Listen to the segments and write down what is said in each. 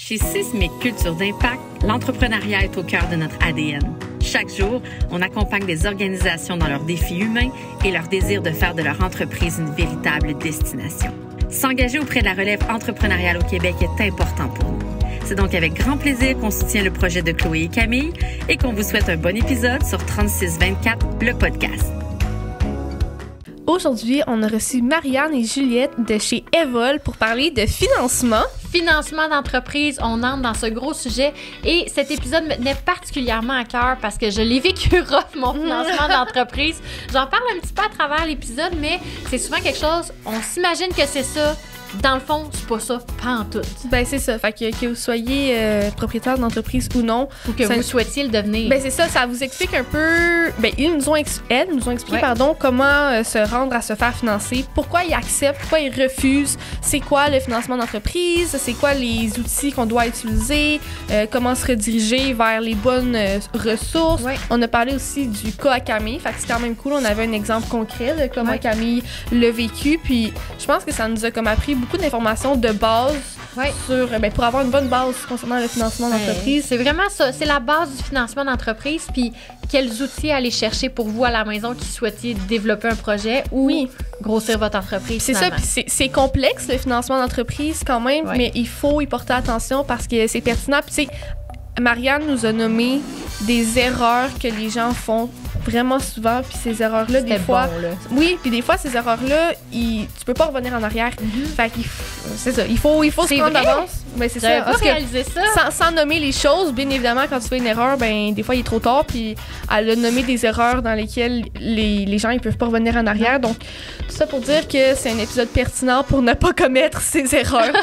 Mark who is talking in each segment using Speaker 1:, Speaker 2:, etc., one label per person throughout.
Speaker 1: Chez Sismic Culture d'Impact, l'entrepreneuriat est au cœur de notre ADN. Chaque jour, on accompagne des organisations dans leurs défis humains et leur désir de faire de leur entreprise une véritable destination. S'engager auprès de la relève entrepreneuriale au Québec est important pour nous. C'est donc avec grand plaisir qu'on soutient le projet de Chloé et Camille et qu'on vous souhaite un bon épisode sur 3624, le podcast.
Speaker 2: Aujourd'hui, on a reçu Marianne et Juliette de chez Evol pour parler de financement.
Speaker 3: Financement d'entreprise, on entre dans ce gros sujet et cet épisode me tenait particulièrement à cœur parce que je l'ai vécu rough, mon financement d'entreprise. J'en parle un petit peu à travers l'épisode, mais c'est souvent quelque chose, on s'imagine que c'est ça. Dans le fond, c'est pas ça, pas en tout.
Speaker 2: Ben c'est ça, fait que vous soyez propriétaire d'entreprise ou non.
Speaker 3: Ou que vous souhaitiez le devenir.
Speaker 2: Ben c'est ça, ça vous explique un peu... Ben elles nous ont expliqué, comment se rendre à se faire financer, pourquoi ils acceptent, pourquoi ils refusent, c'est quoi le financement d'entreprise, c'est quoi les outils qu'on doit utiliser, comment se rediriger vers les bonnes ressources. Ouais. On a parlé aussi du cas à Camille, fait que c'est quand même cool, on avait un exemple concret de comment Camille l'a vécu, puis je pense que ça nous a comme appris beaucoup d'informations de base sur, pour avoir une bonne base concernant le financement d'entreprise.
Speaker 3: C'est vraiment ça, c'est la base du financement d'entreprise, puis quels outils aller chercher pour vous à la maison qui souhaitiez développer un projet ou grossir votre entreprise.
Speaker 2: C'est ça, puis c'est complexe le financement d'entreprise quand même, mais il faut y porter attention parce que c'est pertinent. Puis tu sais, Marianne nous a nommé des erreurs que les gens font vraiment souvent, puis ces erreurs-là, des fois...
Speaker 3: Bon, là.
Speaker 2: Oui, puis des fois, ces erreurs-là, tu peux pas revenir en arrière. Fait qu'il c'est ça, il faut se prendre d'avance. Ben, c'est ça.
Speaker 3: Parce réaliser ça.
Speaker 2: Sans nommer les choses, bien évidemment, quand tu fais une erreur, ben des fois, il est trop tard, puis elle a nommé des erreurs dans lesquelles les gens, ils peuvent pas revenir en arrière. Donc, tout ça pour dire que c'est un épisode pertinent pour ne pas commettre ces erreurs.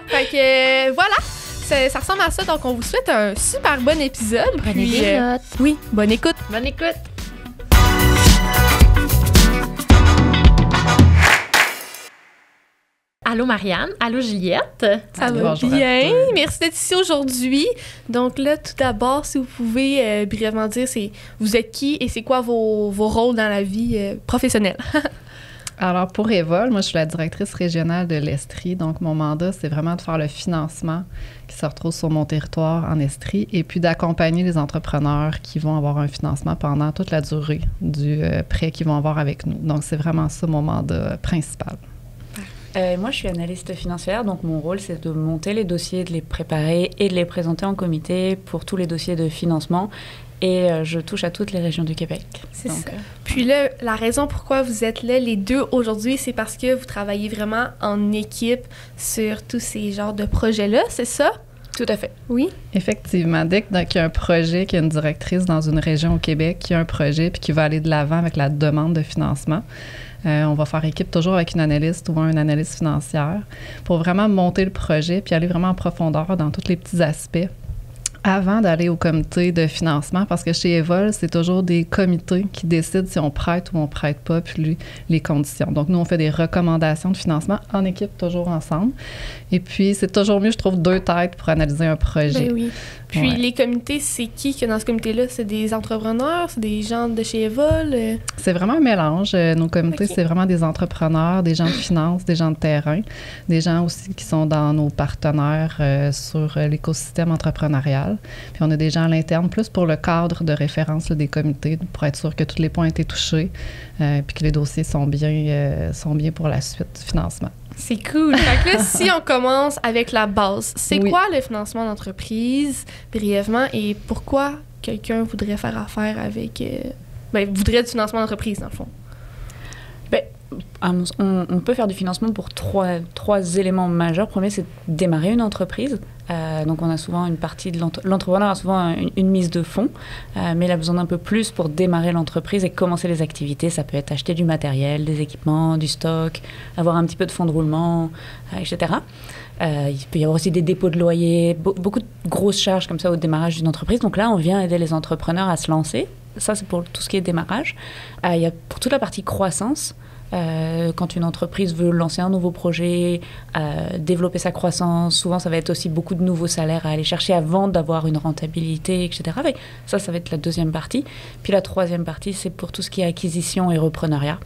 Speaker 2: Fait que, voilà! Ça ressemble à ça, donc on vous souhaite un super bon épisode.
Speaker 3: Prenez des notes.
Speaker 2: Oui, bonne écoute.
Speaker 3: Bonne écoute. Allô Marianne, allô Juliette.
Speaker 2: Ça va bien, merci d'être ici aujourd'hui. Donc là, tout d'abord, si vous pouvez brièvement dire vous êtes qui et c'est quoi vos rôles dans la vie professionnelle.
Speaker 4: Alors, pour Evol, moi, je suis la directrice régionale de l'Estrie. Donc, mon mandat, c'est vraiment de faire le financement qui se retrouve sur mon territoire en Estrie et puis d'accompagner les entrepreneurs qui vont avoir un financement pendant toute la durée du prêt qu'ils vont avoir avec nous. Donc, c'est vraiment ça mon mandat principal.
Speaker 5: Moi, je suis analyste financière, donc mon rôle, c'est de monter les dossiers, de les préparer et de les présenter en comité pour tous les dossiers de financement. Et je touche à toutes les régions du Québec.
Speaker 2: C'est ça. Puis là, la raison pourquoi vous êtes là, les deux, aujourd'hui, c'est parce que vous travaillez vraiment en équipe sur tous ces genres de projets-là, c'est ça?
Speaker 5: Tout à fait.
Speaker 2: Oui?
Speaker 4: Effectivement. Dès qu'il y a un projet, qu'il y a une directrice dans une région au Québec qui a un projet puis qui va aller de l'avant avec la demande de financement, on va faire équipe toujours avec une analyste ou un analyste financière pour vraiment monter le projet puis aller vraiment en profondeur dans tous les petits aspects avant d'aller au comité de financement, parce que chez Evol, c'est toujours des comités qui décident si on prête ou on prête pas, puis les conditions. Donc, nous, on fait des recommandations de financement en équipe, toujours ensemble. Et puis, c'est toujours mieux, je trouve, deux têtes pour analyser un projet.
Speaker 2: Ben oui. Puis, les comités, c'est qui dans ce comité-là? C'est des entrepreneurs? C'est des gens de chez Evol?
Speaker 4: C'est vraiment un mélange. Nos comités, c'est vraiment des entrepreneurs, des gens de finance, des gens de terrain, des gens aussi qui sont dans nos partenaires sur l'écosystème entrepreneurial. Puis on a des gens à l'interne, plus pour le cadre de référence là, des comités, pour être sûr que tous les points ont été touchés, puis que les dossiers sont bien pour la suite du financement.
Speaker 2: C'est cool. Fait que là, si on commence avec la base, c'est quoi le financement d'entreprise, brièvement, et pourquoi quelqu'un voudrait faire affaire avec... voudrait du financement d'entreprise, dans le fond?
Speaker 5: On peut faire du financement pour trois éléments majeurs. Le premier, c'est démarrer une entreprise. Donc, on a souvent une partie de l'entrepreneur a souvent une mise de fonds, mais il a besoin d'un peu plus pour démarrer l'entreprise et commencer les activités. Ça peut être acheter du matériel, des équipements, du stock, avoir un petit peu de fonds de roulement, etc. Il peut y avoir aussi des dépôts de loyer, beaucoup de grosses charges comme ça au démarrage d'une entreprise. Donc là, on vient aider les entrepreneurs à se lancer. Ça, c'est pour tout ce qui est démarrage. Il y a pour toute la partie croissance. Quand une entreprise veut lancer un nouveau projet, développer sa croissance, souvent ça va être aussi beaucoup de nouveaux salaires à aller chercher avant d'avoir une rentabilité, etc. Mais ça va être la deuxième partie. Puis la troisième partie, c'est pour tout ce qui est acquisition et reprenariat,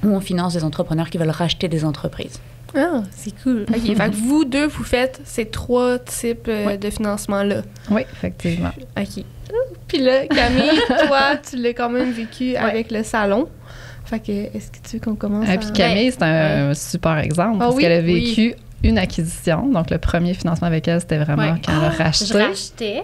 Speaker 5: où on finance des entrepreneurs qui veulent racheter des entreprises.
Speaker 2: Ah, c'est cool. OK, fait que vous deux, vous faites ces 3 types de financement-là.
Speaker 4: Oui, effectivement.
Speaker 2: OK. Puis là, Camille, toi, tu l'as quand même vécu avec le salon. Fait que, est-ce que tu veux qu'on commence
Speaker 4: Puis Camille, c'est un super exemple parce qu'elle a vécu une acquisition. Donc, le premier financement avec elle, c'était vraiment quand elle a racheté.
Speaker 3: Je rachetais.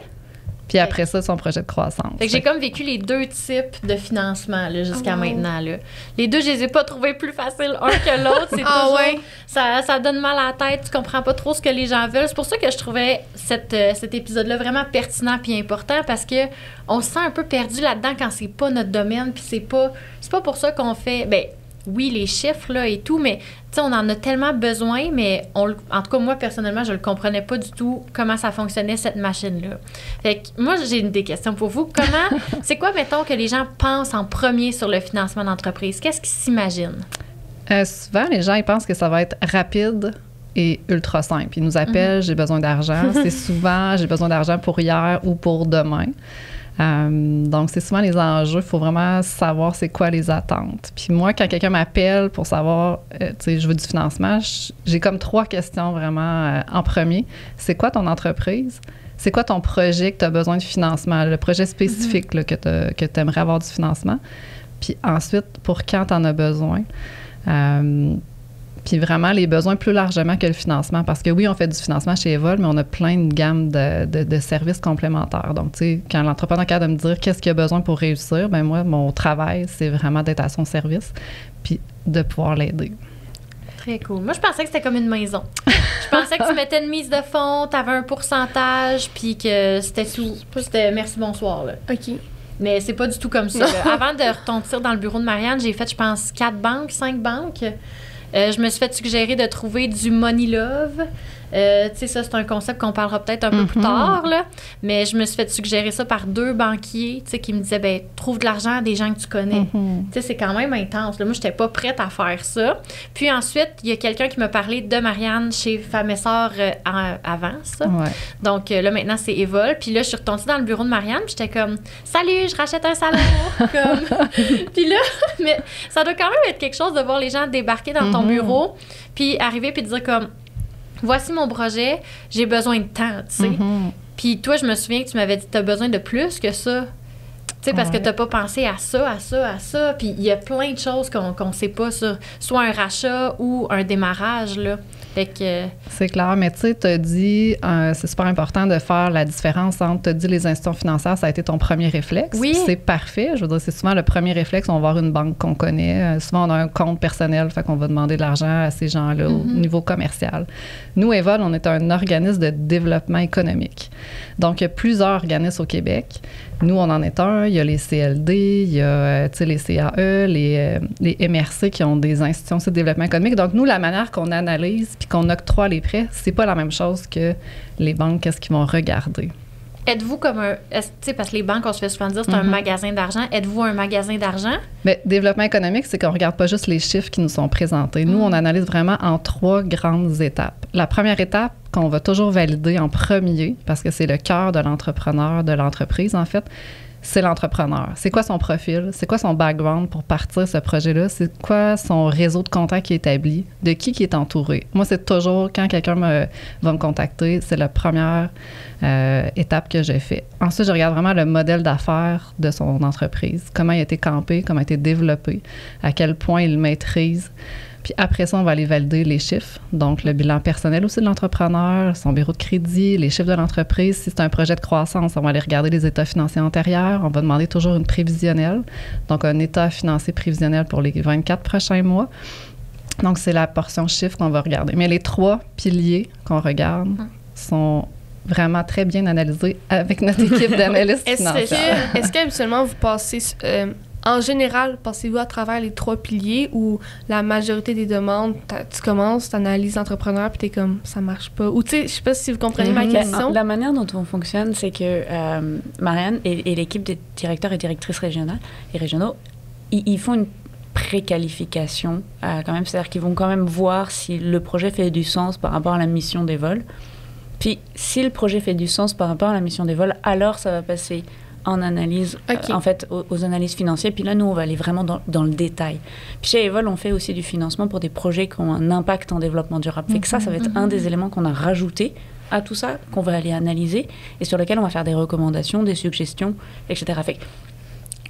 Speaker 4: Puis après ça, son projet de croissance.
Speaker 3: Fait que j'ai comme vécu les 2 types de financement là, jusqu'à maintenant. Là. Les 2, je les ai pas trouvés plus faciles un que l'autre. C'est toujours... Ça donne mal à la tête. Tu comprends pas trop ce que les gens veulent. C'est pour ça que je trouvais cet épisode-là vraiment pertinent puis important parce que on se sent un peu perdu là-dedans quand c'est pas notre domaine puis c'est pas pour ça qu'on fait... Ben, oui, les chiffres là, et tout, mais on en a tellement besoin, mais en tout cas, moi, personnellement, je le comprenais pas du tout comment ça fonctionnait, cette machine-là. Fait que moi, j'ai des questions pour vous. C'est quoi, mettons, que les gens pensent en premier sur le financement d'entreprise? Qu'est-ce qu'ils s'imaginent?
Speaker 4: Souvent, les gens, ils pensent que ça va être rapide et ultra simple. Ils nous appellent, j'ai besoin d'argent. C'est souvent, j'ai besoin d'argent pour hier ou pour demain. Donc, c'est souvent les enjeux. Il faut vraiment savoir c'est quoi les attentes. Puis moi, quand quelqu'un m'appelle pour savoir, tu sais, je veux du financement, j'ai comme 3 questions vraiment en premier. C'est quoi ton entreprise? C'est quoi ton projet que tu as besoin de financement? Le projet spécifique là, que tu aimerais avoir du financement. Puis ensuite, pour quand tu en as besoin? Puis vraiment, les besoins plus largement que le financement. Parce que oui, on fait du financement chez Evol, mais on a plein de gammes de services complémentaires. Donc, tu sais, quand l'entrepreneur est capable de me dire qu'est-ce qu'il a besoin pour réussir, bien moi, mon travail, c'est vraiment d'être à son service puis de pouvoir l'aider.
Speaker 3: Très cool. Moi, je pensais que c'était comme une maison. Je pensais que tu mettais une mise de fonds, tu avais un pourcentage, puis que c'était tout. C'était merci, bonsoir, là.
Speaker 2: OK.
Speaker 3: Mais c'est pas du tout comme ça. Là. Avant de retomber dans le bureau de Marianne, j'ai fait, je pense, 5 banques. Je me suis fait suggérer de trouver du Money Love. Tu sais, ça, c'est un concept qu'on parlera peut-être un peu plus tard, là. Mais je me suis fait suggérer ça par 2 banquiers, tu sais, qui me disaient, ben trouve de l'argent à des gens que tu connais. Tu sais, c'est quand même intense. Là. Moi, j'étais pas prête à faire ça. Puis ensuite, il y a quelqu'un qui m'a parlé de Marianne chez Femmes et Sœurs avant ça.
Speaker 4: Ouais.
Speaker 3: Donc là, maintenant, c'est Evol. Puis là, je suis retournée dans le bureau de Marianne, puis j'étais comme, salut, je rachète un salon. Puis là, mais ça doit quand même être quelque chose de voir les gens débarquer dans ton bureau, puis arriver, puis dire comme, voici mon projet, j'ai besoin de temps, tu sais. Puis toi, je me souviens que tu m'avais dit, tu as besoin de plus que ça. Tu sais, parce que tu n'as pas pensé à ça. Puis il y a plein de choses qu'on ne sait pas sur soit un rachat ou un démarrage, là. Fait que...
Speaker 4: C'est clair, mais tu sais, tu as dit, c'est super important de faire la différence entre, tu as dit les institutions financières, ça a été ton premier réflexe.
Speaker 3: Oui.
Speaker 4: C'est parfait. Je veux dire, c'est souvent le premier réflexe, on va voir une banque qu'on connaît. Souvent, on a un compte personnel, fait qu'on va demander de l'argent à ces gens-là au niveau commercial. Nous, Evol, on est un organisme de développement économique. Donc, il y a plusieurs organismes au Québec. Nous, on en est un. Il y a les CLD, il y a les CAE, les MRC qui ont des institutions de développement économique. Donc, nous, la manière qu'on analyse puis qu'on octroie les prêts, c'est pas la même chose que les banques, qu'est-ce qu'ils vont regarder.
Speaker 3: Êtes-vous comme un... Tu sais, parce que les banques, on se fait souvent dire, c'est un magasin d'argent. Êtes-vous un magasin d'argent? Bien,
Speaker 4: développement économique, c'est qu'on ne regarde pas juste les chiffres qui nous sont présentés. Nous, on analyse vraiment en 3 grandes étapes. La première étape, qu'on va toujours valider en premier, parce que c'est le cœur de l'entrepreneur, de l'entreprise, en fait, c'est l'entrepreneur. C'est quoi son profil? C'est quoi son background pour partir ce projet-là? C'est quoi son réseau de contacts qui est établi? De qui est entouré? Moi, c'est toujours, quand quelqu'un va me contacter, c'est la première étape que j'ai fait. Ensuite, je regarde vraiment le modèle d'affaires de son entreprise. Comment il a été campé, comment il a été développé, à quel point il maîtrise. Puis après ça, on va aller valider les chiffres. Donc, le bilan personnel aussi de l'entrepreneur, son bureau de crédit, les chiffres de l'entreprise. Si c'est un projet de croissance, on va aller regarder les états financiers antérieurs. On va demander toujours une prévisionnelle. Donc, un état financier prévisionnel pour les 24 prochains mois. Donc, c'est la portion chiffres qu'on va regarder. Mais les 3 piliers qu'on regarde sont vraiment très bien analysés avec notre équipe d'analystes financiers.
Speaker 2: Est-ce qu'habituellement, vous passez... en général, passez-vous à travers les 3 piliers où la majorité des demandes, tu commences, tu analyses l'entrepreneur, puis tu es comme, ça marche pas. Ou tu sais, je sais pas si vous comprenez ma question.
Speaker 5: La manière dont on fonctionne, c'est que Marianne et l'équipe des directeurs et directrices régionaux, ils font une préqualification quand même. C'est-à-dire qu'ils vont quand même voir si le projet fait du sens par rapport à la mission d'Evol. Puis, si le projet fait du sens par rapport à la mission d'Evol, alors ça va passer en analyse, en fait, aux analyses financières. Puis là, nous, on va aller vraiment dans le détail. Puis chez Evol, on fait aussi du financement pour des projets qui ont un impact en développement durable. Fait que ça va être un des éléments qu'on a rajouté à tout ça, qu'on va aller analyser et sur lequel on va faire des recommandations, des suggestions, etc. Fait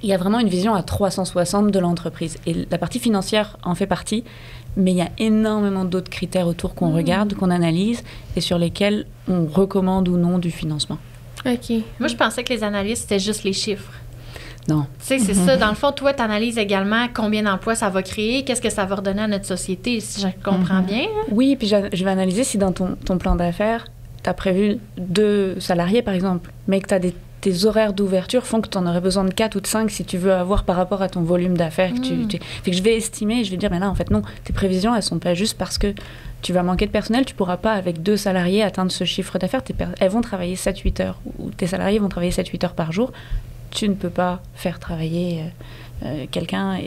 Speaker 5: il y a vraiment une vision à 360 de l'entreprise. Et la partie financière en fait partie, mais il y a énormément d'autres critères autour qu'on regarde, qu'on analyse et sur lesquels on recommande ou non du financement.
Speaker 2: OK.
Speaker 3: Moi, je pensais que les analystes, c'était juste les chiffres.
Speaker 5: Non.
Speaker 3: Tu sais, c'est ça. Dans le fond, toi, tu analyses également combien d'emplois ça va créer, qu'est-ce que ça va redonner à notre société, si je comprends bien. Là.
Speaker 5: Oui, puis je vais analyser si dans ton plan d'affaires, tu as prévu 2 salariés, par exemple, mais que tu as tes horaires d'ouverture font que tu en aurais besoin de 4 ou de 5 si tu veux avoir par rapport à ton volume d'affaires. Fait que je vais estimer, je vais dire, mais là, en fait, non, tes prévisions, elles sont pas juste parce que tu vas manquer de personnel, tu pourras pas, avec 2 salariés, atteindre ce chiffre d'affaires. Elles vont travailler 7-8 heures, ou tes salariés vont travailler 7-8 heures par jour. Tu ne peux pas faire travailler quelqu'un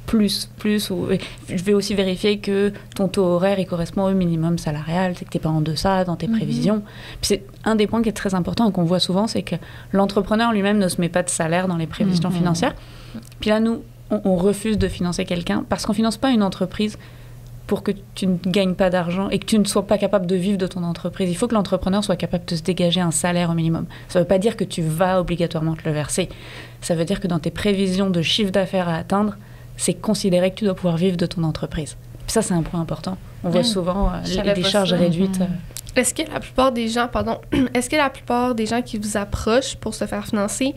Speaker 5: plus. Ou, je vais aussi vérifier que ton taux horaire, il correspond au minimum salarial, c'est que tu n'es pas en deçà dans tes prévisions. Puis c'est un des points qui est très important et qu'on voit souvent, c'est que l'entrepreneur lui-même ne se met pas de salaire dans les prévisions financières. Puis là, nous, on refuse de financer quelqu'un parce qu'on ne finance pas une entreprise pour que tu ne gagnes pas d'argent et que tu ne sois pas capable de vivre de ton entreprise. Il faut que l'entrepreneur soit capable de se dégager un salaire au minimum. Ça ne veut pas dire que tu vas obligatoirement te le verser. Ça veut dire que dans tes prévisions de chiffre d'affaires à atteindre, c'est considéré que tu dois pouvoir vivre de ton entreprise. Puis ça, c'est un point important. On voit souvent des charges réduites.
Speaker 2: Est-ce que la plupart des gens qui vous approchent pour se faire financer,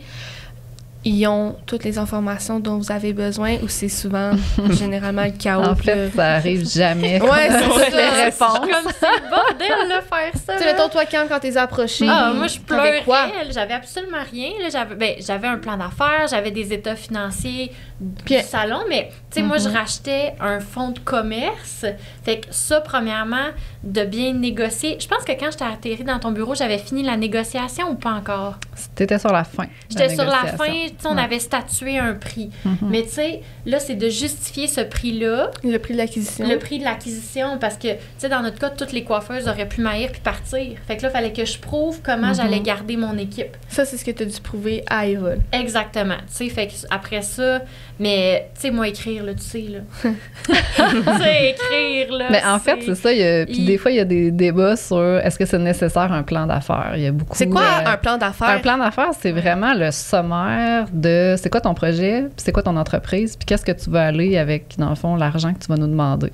Speaker 2: ils ont toutes les informations dont vous avez besoin ou c'est souvent généralement le chaos?
Speaker 4: En fait, ça arrive jamais.
Speaker 2: Ouais, c'est
Speaker 4: toutes
Speaker 2: ça.
Speaker 4: les réponses.
Speaker 3: Comme c'est le bordel, là, faire ça.
Speaker 2: Tu sais, mettons, toi, quand t'es approché,
Speaker 3: moi, je pleurais.
Speaker 2: quoi?
Speaker 3: J'avais absolument rien. Là, j'avais un plan d'affaires, j'avais des états financiers du salon, mais tu sais, moi, je rachetais un fonds de commerce. Fait que ça, premièrement, de bien négocier. Je pense que quand j'étais atterri dans ton bureau, j'avais fini la négociation ou pas encore?
Speaker 4: T'étais sur la fin.
Speaker 3: J'étais sur la fin. On avait statué un prix. Mais tu sais, là, c'est de justifier ce prix-là.
Speaker 2: Le prix de l'acquisition.
Speaker 3: Le prix de l'acquisition, parce que, tu sais, dans notre cas, toutes les coiffeuses auraient pu m'haïr puis partir. Fait que là, il fallait que je prouve comment j'allais garder mon équipe.
Speaker 2: Ça, c'est ce que tu as dû prouver à Evol.
Speaker 3: Exactement. Tu sais, fait que après ça, mais, tu sais, moi, écrire, là, tu sais, là. Tu sais, écrire, là.
Speaker 4: Mais en fait, c'est ça. Puis des fois, il y a des débats sur est-ce que c'est nécessaire un plan d'affaires. Il y a beaucoup.
Speaker 2: C'est quoi un plan d'affaires?
Speaker 4: Un plan d'affaires, c'est vraiment le sommaire de c'est quoi ton projet, puis c'est quoi ton entreprise, puis qu'est-ce que tu veux aller avec, dans le fond, l'argent que tu vas nous demander.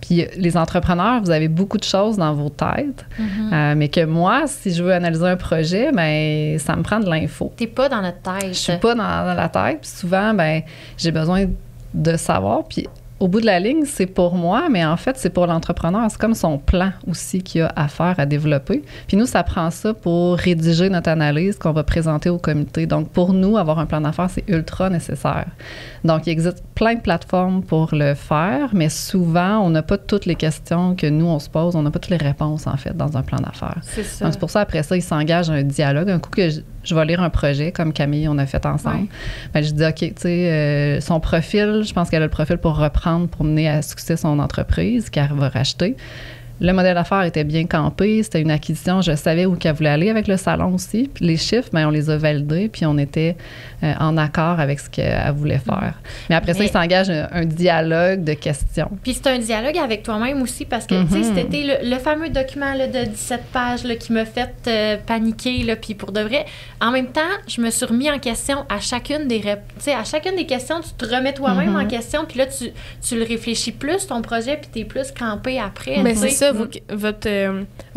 Speaker 4: Puis les entrepreneurs, vous avez beaucoup de choses dans vos têtes, mais que moi, si je veux analyser un projet, ben ça me prend de l'info.
Speaker 3: T'es pas dans notre tête.
Speaker 4: Je suis pas dans la tête, puis souvent, ben j'ai besoin de savoir, puis au bout de la ligne, c'est pour moi, mais en fait, c'est pour l'entrepreneur. C'est comme son plan aussi qu'il a à faire, à développer. Puis nous, ça prend ça pour rédiger notre analyse qu'on va présenter au comité. Donc, pour nous, avoir un plan d'affaires, c'est ultra nécessaire. Donc, il existe plein de plateformes pour le faire, mais souvent, on n'a pas toutes les questions que nous, on se pose. On n'a pas toutes les réponses, en fait, dans un plan d'affaires.
Speaker 3: C'est ça.
Speaker 4: Donc, c'est pour ça, après ça, il s'engage un dialogue. Un coup que je vais lire un projet, comme Camille, on a fait ensemble, ben, je dis, OK, tu sais, son profil, je pense qu'elle a le profil pour reprendre, pour mener à succès son entreprise qu'elle va racheter. Le modèle d'affaires était bien campé, c'était une acquisition, je savais où qu'elle voulait aller avec le salon aussi. Puis les chiffres, bien, on les a validés, puis on était en accord avec ce qu'elle voulait faire. Mais après ça, il s'engage un dialogue de questions.
Speaker 3: Puis c'est un dialogue avec toi-même aussi, parce que, tu sais, c'était le fameux document là, de 17 pages là, qui m'a fait paniquer, là, puis pour de vrai, en même temps, je me suis remis en question à chacune des questions, tu te remets toi-même en question, puis là, tu le réfléchis plus, ton projet, puis t'es plus campé après.
Speaker 2: Mais c'est ça, votre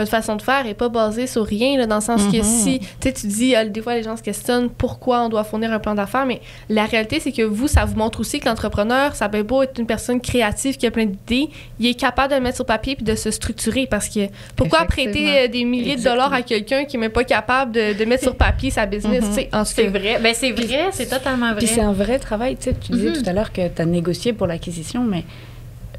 Speaker 2: façon de faire n'est pas basée sur rien, là, dans le sens que si, tu dis, des fois, les gens se questionnent pourquoi on doit fournir un plan d'affaires, mais la réalité, c'est que vous, ça vous montre aussi que l'entrepreneur, ça peut beau être une personne créative qui a plein d'idées, il est capable de le mettre sur papier puis de se structurer, parce que pourquoi prêter des milliers de dollars à quelqu'un qui n'est même pas capable de mettre sur papier sa business, tu sais,
Speaker 3: c'est vrai. Ben c'est vrai, c'est totalement vrai.
Speaker 5: Puis c'est un vrai travail, tu sais, tu disais tout à l'heure que tu as négocié pour l'acquisition, mais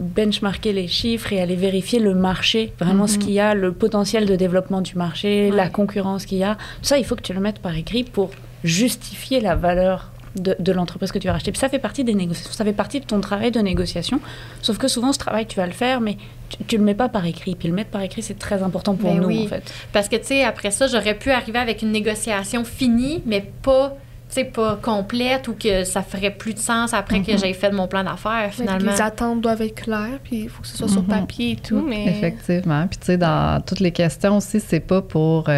Speaker 5: benchmarker les chiffres et aller vérifier le marché, vraiment ce qu'il y a, le potentiel de développement du marché, la concurrence qu'il y a. Tout ça, il faut que tu le mettes par écrit pour justifier la valeur de l'entreprise que tu vas racheter. Puis ça fait partie des négociations, ça fait partie de ton travail de négociation. Sauf que souvent, ce travail, tu vas le faire, mais tu le mets pas par écrit. Puis le mettre par écrit, c'est très important pour nous, en fait.
Speaker 3: Parce que, tu sais, après ça, j'aurais pu arriver avec une négociation finie, mais pas complète ou que ça ferait plus de sens après que j'ai fait mon plan d'affaires, finalement.
Speaker 2: Les attentes doivent être claires, puis il faut que ce soit sur papier et tout, mais...
Speaker 4: Effectivement. Puis, tu sais, dans toutes les questions aussi, c'est pas pour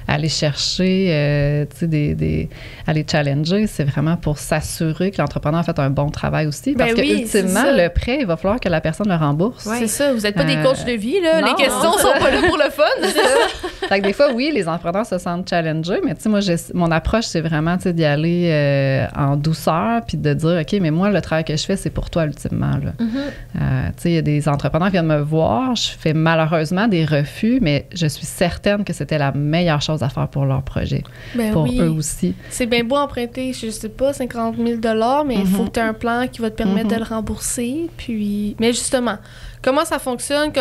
Speaker 4: aller chercher, tu sais, aller challenger, c'est vraiment pour s'assurer que l'entrepreneur a fait un bon travail aussi. Parce que, ultimement, le prêt, il va falloir que la personne le rembourse.
Speaker 2: Ouais. C'est ça. Vous n'êtes pas des coachs de vie, là. Non, les questions sont pas là pour le fun.
Speaker 4: Fait que des fois, oui, les entrepreneurs se sentent challengés, mais tu sais, moi, mon approche, c'est vraiment, tu sais, d'y aller en douceur, puis de dire, OK, mais moi, le travail que je fais, c'est pour toi, ultimement. Là. Tu sais, il y a des entrepreneurs qui viennent me voir, je fais malheureusement des refus, mais je suis certaine que c'était la meilleure chose à faire pour leur projet, pour eux aussi.
Speaker 2: C'est bien beau emprunter, je sais pas, 50 000 $, mais il faut que tu aies un plan qui va te permettre de le rembourser. Puis... Mais justement, comment ça fonctionne?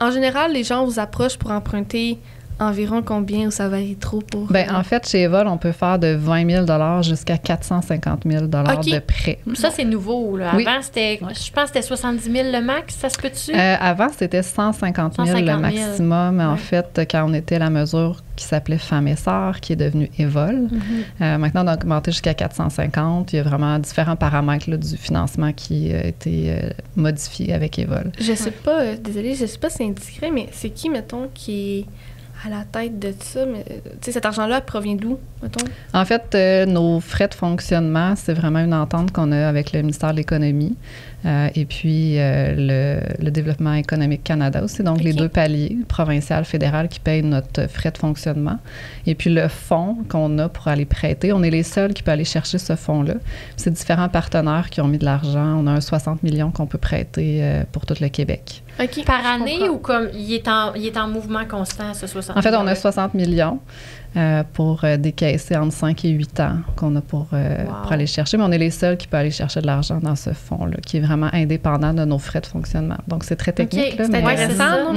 Speaker 2: En général, les gens vous approchent pour emprunter environ combien ou ça varie trop pour...
Speaker 4: En fait, chez Evol, on peut faire de 20 000 jusqu'à 450 000 de prêt.
Speaker 3: Ça, c'est nouveau. Là. Avant, c'était, je pense que c'était 70 000 le max, ça se peut-tu?
Speaker 4: Avant, c'était 150 000 le maximum. En fait, quand on était à la mesure qui s'appelait Femmes et Sœurs, qui est devenue Evol. Maintenant, on a augmenté jusqu'à 450. Il y a vraiment différents paramètres là, du financement qui a été modifié avec Evol.
Speaker 2: Je sais pas, désolée, je sais pas si c'est indiscret, mais c'est qui, mettons, qui est à la tête de ça, mais cet argent-là provient d'où, mettons?
Speaker 4: En fait, nos frais de fonctionnement, c'est vraiment une entente qu'on a avec le ministère de l'Économie et puis le Développement économique Canada aussi, donc les deux paliers, provincial, fédéral, qui payent notre frais de fonctionnement. Et puis le fonds qu'on a pour aller prêter, on est les seuls qui peuvent aller chercher ce fonds-là. C'est différents partenaires qui ont mis de l'argent. On a un 60 millions qu'on peut prêter pour tout le Québec.
Speaker 3: Okay. Par année ou comme il est en mouvement constant, ce 60
Speaker 4: millions? En fait, on a 60 millions pour décaisser entre 5 et 8 ans qu'on a pour aller chercher. Mais on est les seuls qui peuvent aller chercher de l'argent dans ce fonds-là, qui est vraiment indépendant de nos frais de fonctionnement. Donc, c'est très technique.
Speaker 2: Là,
Speaker 4: c'est
Speaker 2: intéressant,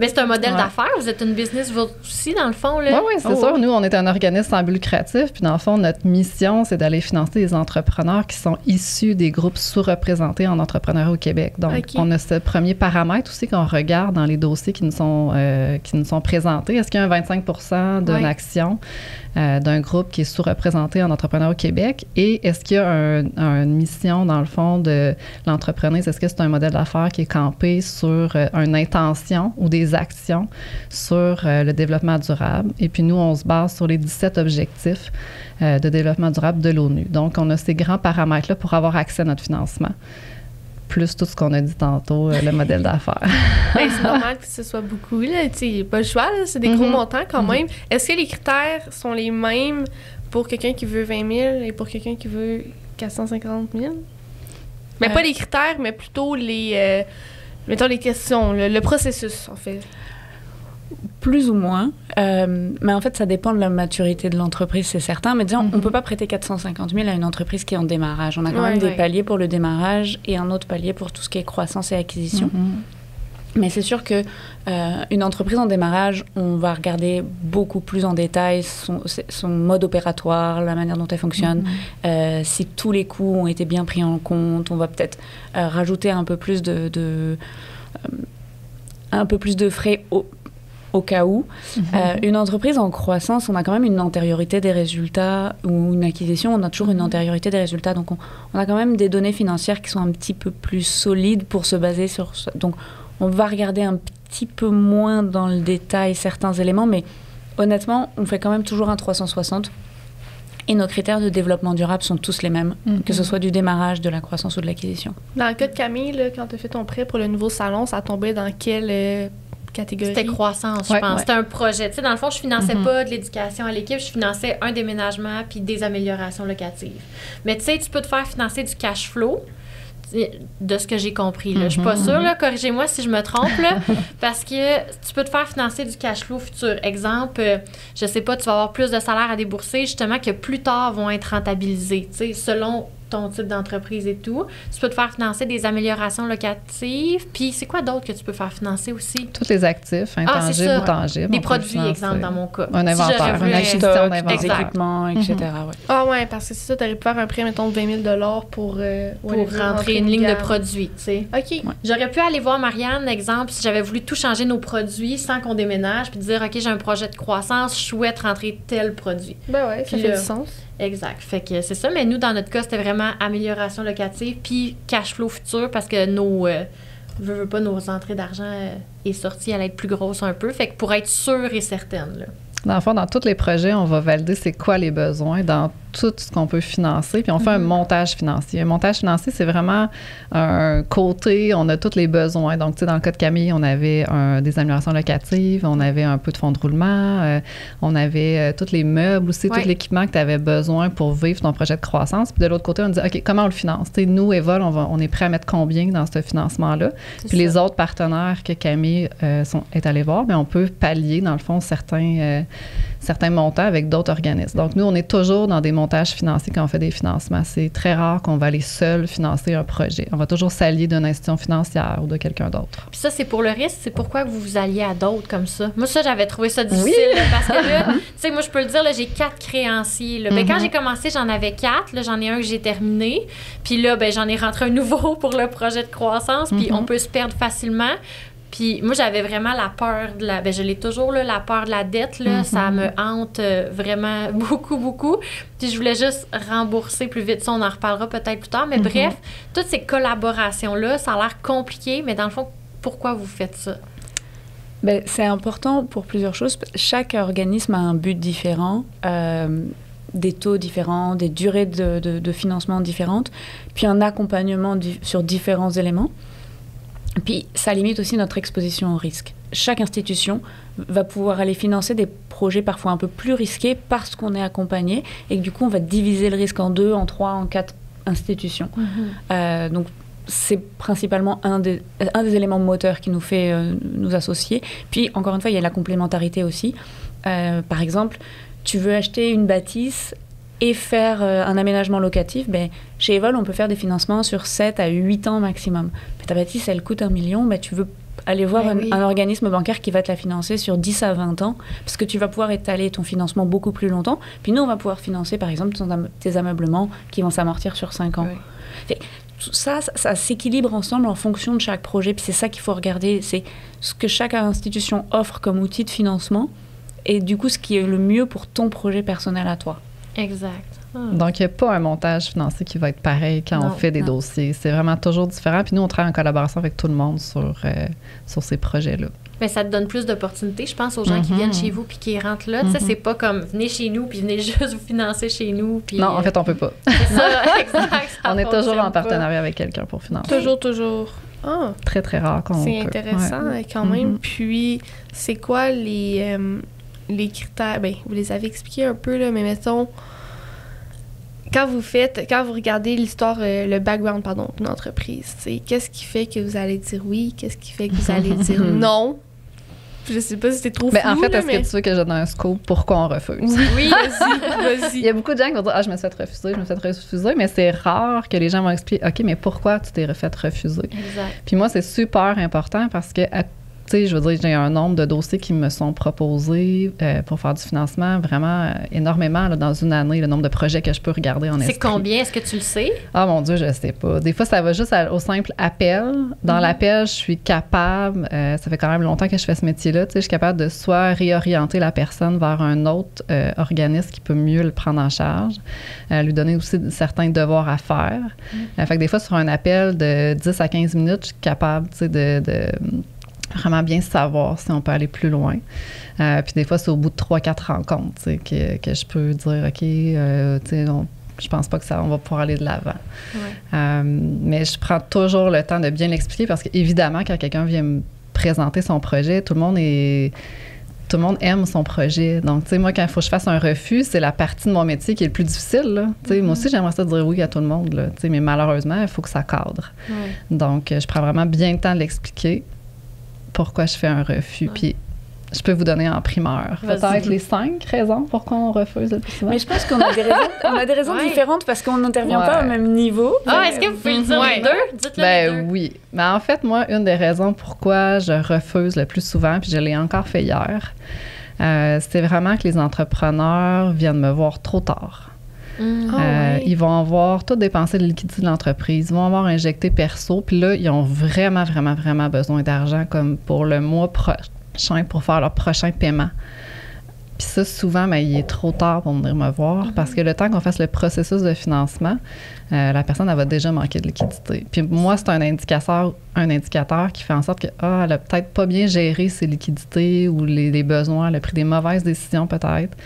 Speaker 3: mais c'est un modèle d'affaires. Vous êtes une business vous aussi, dans le fond.
Speaker 4: Oui, c'est sûr. Nous, on est un organisme sans but lucratif. Puis, dans le fond, notre mission, c'est d'aller financer des entrepreneurs qui sont issus des groupes sous-représentés en entrepreneuriat au Québec. Donc, on a ce premier paramètre aussi qu'on regarde dans les dossiers qui nous sont présentés. Est-ce qu'il y a un 25 % d'une action d'un groupe qui est sous-représenté en entrepreneuriat au Québec? Et est-ce qu'il y a une mission, dans le fond, de l'entrepreneuse? Est-ce que c'est un modèle d'affaires qui est campé sur une intention ou des actions sur le développement durable? Et puis, nous, on se base sur les 17 objectifs de développement durable de l'ONU. Donc, on a ces grands paramètres-là pour avoir accès à notre financement. Plus tout ce qu'on a dit tantôt, le modèle d'affaires.
Speaker 2: C'est normal que ce soit beaucoup. Il n'y a pas le choix, là, c'est des gros montants quand même. Est-ce que les critères sont les mêmes pour quelqu'un qui veut 20 000 et pour quelqu'un qui veut 450 000? Mais pas les critères, mais plutôt mettons les questions, le processus, en fait.
Speaker 5: Plus ou moins. Mais en fait, ça dépend de la maturité de l'entreprise, c'est certain. Mais disons, on ne peut pas prêter 450 000 à une entreprise qui est en démarrage. On a quand même des paliers pour le démarrage et un autre palier pour tout ce qui est croissance et acquisition. Mais c'est sûr que une entreprise en démarrage, on va regarder beaucoup plus en détail son mode opératoire, la manière dont elle fonctionne. Si tous les coûts ont été bien pris en compte, on va peut-être rajouter un peu plus de frais au cas où. Une entreprise en croissance, on a quand même une antériorité des résultats, ou une acquisition, on a toujours une antériorité des résultats. Donc, on a quand même des données financières qui sont un petit peu plus solides pour se baser sur ça. Donc, on va regarder un petit peu moins dans le détail certains éléments, mais honnêtement, on fait quand même toujours un 360. Et nos critères de développement durable sont tous les mêmes, que ce soit du démarrage, de la croissance ou de l'acquisition.
Speaker 2: Dans le cas de Camille, là, quand tu as fait ton prêt pour le nouveau salon, ça tombait dans quelle catégorie?
Speaker 3: C'était croissance, je pense. C'était un projet. Tu sais, dans le fond, je finançais pas de l'éducation à l'équipe, je finançais un déménagement puis des améliorations locatives. Mais tu sais, tu peux te faire financer du cash flow, de ce que j'ai compris. Là. Je suis pas sûre, là, corrigez-moi si je me trompe, là, parce que tu peux te faire financer du cash flow futur. Exemple, je sais pas, tu vas avoir plus de salaires à débourser, justement, que plus tard vont être rentabilisés, tu sais, selon ton type d'entreprise et tout. Tu peux te faire financer des améliorations locatives. Puis c'est quoi d'autre que tu peux faire financer aussi?
Speaker 4: Tous les actifs, intangibles ou tangibles.
Speaker 3: Des produits, exemple, dans mon cas.
Speaker 4: Un inventaire,
Speaker 5: un gestion des équipements, etc.
Speaker 2: Ah ouais, parce que c'est ça, tu aurais pu faire un prêt, mettons, de 20 000 pour
Speaker 3: rentrer une ligne de produits, tu sais.
Speaker 2: OK.
Speaker 5: Ouais.
Speaker 3: J'aurais pu aller voir Marianne, exemple, si j'avais voulu tout changer nos produits sans qu'on déménage, puis dire, OK, j'ai un projet de croissance, je souhaite rentrer tel produit.
Speaker 2: Ben ouais, ça
Speaker 3: Puis
Speaker 2: fait
Speaker 3: là,
Speaker 2: du sens.
Speaker 3: Exact. Fait que c'est ça. Mais nous, dans notre cas, c'était vraiment amélioration locative puis cash flow futur parce que nos nos entrées d'argent et sorties allaient être plus grosses un peu. Fait que pour être sûre et certaine, là.
Speaker 4: Dans le fond, dans tous les projets, on va valider c'est quoi les besoins dans tout ce qu'on peut financer, puis on fait un montage financier. Un montage financier, c'est vraiment un côté, on a tous les besoins. Donc, tu sais, dans le cas de Camille, on avait des améliorations locatives, on avait un peu de fonds de roulement, on avait tous les meubles aussi, tout l'équipement que tu avais besoin pour vivre ton projet de croissance. Puis de l'autre côté, on dit, OK, comment on le finance? Tu sais, nous, Evol, on est prêt à mettre combien dans ce financement-là? Puis les autres partenaires que Camille est allée voir, bien, on peut pallier, dans le fond, certains montants avec d'autres organismes. Donc, nous, on est toujours dans des montages financiers quand on fait des financements. C'est très rare qu'on va aller seul financer un projet. On va toujours s'allier d'une institution financière ou de quelqu'un d'autre.
Speaker 3: Puis ça, c'est pour le risque. C'est pourquoi vous vous alliez à d'autres comme ça. Moi, ça, j'avais trouvé ça difficile. Là, parce que là, tu sais, moi, je peux le dire, là, j'ai 4 créanciers. Là. Ben, quand j'ai commencé, j'en avais 4. Là, j'en ai un que j'ai terminé. Puis là, ben, j'en ai rentré un nouveau pour le projet de croissance. Puis on peut se perdre facilement. Puis moi, j'avais vraiment la peur de la... Ben, je l'ai toujours, là, la peur de la dette, là. Ça me hante vraiment beaucoup, beaucoup. Puis je voulais juste rembourser plus vite. Ça, on en reparlera peut-être plus tard. Mais bref, toutes ces collaborations-là, ça a l'air compliqué. Mais dans le fond, pourquoi vous faites ça?
Speaker 5: Ben, c'est important pour plusieurs choses. Chaque organisme a un but différent, des taux différents, des durées de financement différentes, puis un accompagnement sur différents éléments. Puis, ça limite aussi notre exposition au risque. Chaque institution va pouvoir aller financer des projets parfois un peu plus risqués parce qu'on est accompagné et que du coup, on va diviser le risque en 2, en 3, en 4 institutions. Donc, c'est principalement un des éléments moteurs qui nous fait nous associer. Puis, encore une fois, il y a la complémentarité aussi. Par exemple, tu veux acheter une bâtisse et faire un aménagement locatif, ben, chez Evol, on peut faire des financements sur 7 à 8 ans maximum. Mais ta bâtisse, elle coûte 1 million, ben, tu veux aller voir un organisme bancaire qui va te la financer sur 10 à 20 ans, parce que tu vas pouvoir étaler ton financement beaucoup plus longtemps. Puis nous, on va pouvoir financer, par exemple, tes ameublements qui vont s'amortir sur 5 ans. Fait, tout ça s'équilibre ensemble en fonction de chaque projet. Puis c'est ça qu'il faut regarder, c'est ce que chaque institution offre comme outil de financement et du coup, ce qui est le mieux pour ton projet personnel à toi.
Speaker 3: Exact.
Speaker 4: Donc, il n'y a pas un montage financier qui va être pareil quand on fait des dossiers. C'est vraiment toujours différent. Puis nous, on travaille en collaboration avec tout le monde sur ces projets-là.
Speaker 3: Mais ça te donne plus d'opportunités, je pense, aux gens qui viennent chez vous puis qui rentrent là. Tu sais, c'est pas comme venez chez nous puis venez juste vous financer chez nous. Puis,
Speaker 4: non, en fait, on peut pas.
Speaker 3: C'est ça, exact.
Speaker 4: On est toujours en partenariat avec quelqu'un pour financer.
Speaker 2: Toujours. Ah,
Speaker 4: très, très rare qu'on
Speaker 2: c'est
Speaker 4: peut.
Speaker 2: intéressant quand même. Puis, c'est quoi les critères? Bien, vous les avez expliqués un peu, là, mais mettons, quand vous regardez l'histoire, le background, d'une entreprise, qu'est-ce qui fait que vous allez dire oui? Qu'est-ce qui fait que vous allez dire non? Je sais pas si c'est trop flou,
Speaker 4: en fait, est-ce que tu veux que je donne un scoop? Pourquoi on refuse?
Speaker 2: Oui, vas-y.
Speaker 4: Il y a beaucoup de gens qui vont dire « je me suis fait refuser », mais c'est rare que les gens vont expliquer « OK, mais pourquoi tu t'es fait refuser? »
Speaker 3: Exact.
Speaker 4: Puis moi, c'est super important parce que tu sais, je veux dire, j'ai un nombre de dossiers qui me sont proposés pour faire du financement vraiment énormément là, dans une année, le nombre de projets que je peux regarder en esprit.
Speaker 3: C'est combien? Est-ce que tu le sais?
Speaker 4: Ah mon Dieu, je sais pas. Des fois, ça va juste au simple appel. Dans l'appel, je suis capable, ça fait quand même longtemps que je fais ce métier-là, tu sais, je suis capable de soit réorienter la personne vers un autre organisme qui peut mieux le prendre en charge, lui donner aussi certains devoirs à faire. Fait que des fois, sur un appel de 10 à 15 minutes, je suis capable, tu sais, de vraiment bien savoir si on peut aller plus loin. Puis des fois, c'est au bout de 3-4 rencontres que je peux dire, OK, tu sais, je pense pas que on va pouvoir aller de l'avant. Ouais. Mais je prends toujours le temps de bien l'expliquer parce qu'évidemment, quand quelqu'un vient me présenter son projet, tout le monde aime son projet. Donc, tu sais, moi, quand il faut que je fasse un refus, c'est la partie de mon métier qui est le plus difficile, là. Tu sais, moi aussi, j'aimerais ça dire oui à tout le monde, là. Tu sais, mais malheureusement, il faut que ça cadre. Donc, je prends vraiment bien le temps de l'expliquer pourquoi je fais un refus. Puis, Je peux vous donner en primeur.
Speaker 3: Vas-y.
Speaker 4: Peut-être les 5 raisons pourquoi on refuse le plus souvent.
Speaker 5: Mais je pense qu'on a des raisons
Speaker 3: Ouais.
Speaker 5: différentes parce qu'on n'intervient
Speaker 4: Ouais.
Speaker 5: pas au même niveau.
Speaker 3: Ah, est-ce que vous pouvez le dire les deux? Dites-le les deux.
Speaker 4: Oui. Mais en fait, moi, une des raisons pourquoi je refuse le plus souvent, puis je l'ai encore fait hier, c'est vraiment que les entrepreneurs viennent me voir trop tard. Ils vont avoir tout dépensé de liquidité de l'entreprise, ils vont avoir injecté perso, puis là, ils ont vraiment, vraiment, vraiment besoin d'argent comme pour le mois prochain pour faire leur prochain paiement. Puis ça, souvent, ben, il est trop tard pour venir me voir parce que le temps qu'on fasse le processus de financement, la personne, elle va déjà manquer de liquidité. Puis moi, c'est un indicateur qui fait en sorte qu'elle a peut-être pas bien géré ses liquidités ou les besoins, elle a pris des mauvaises décisions peut-être.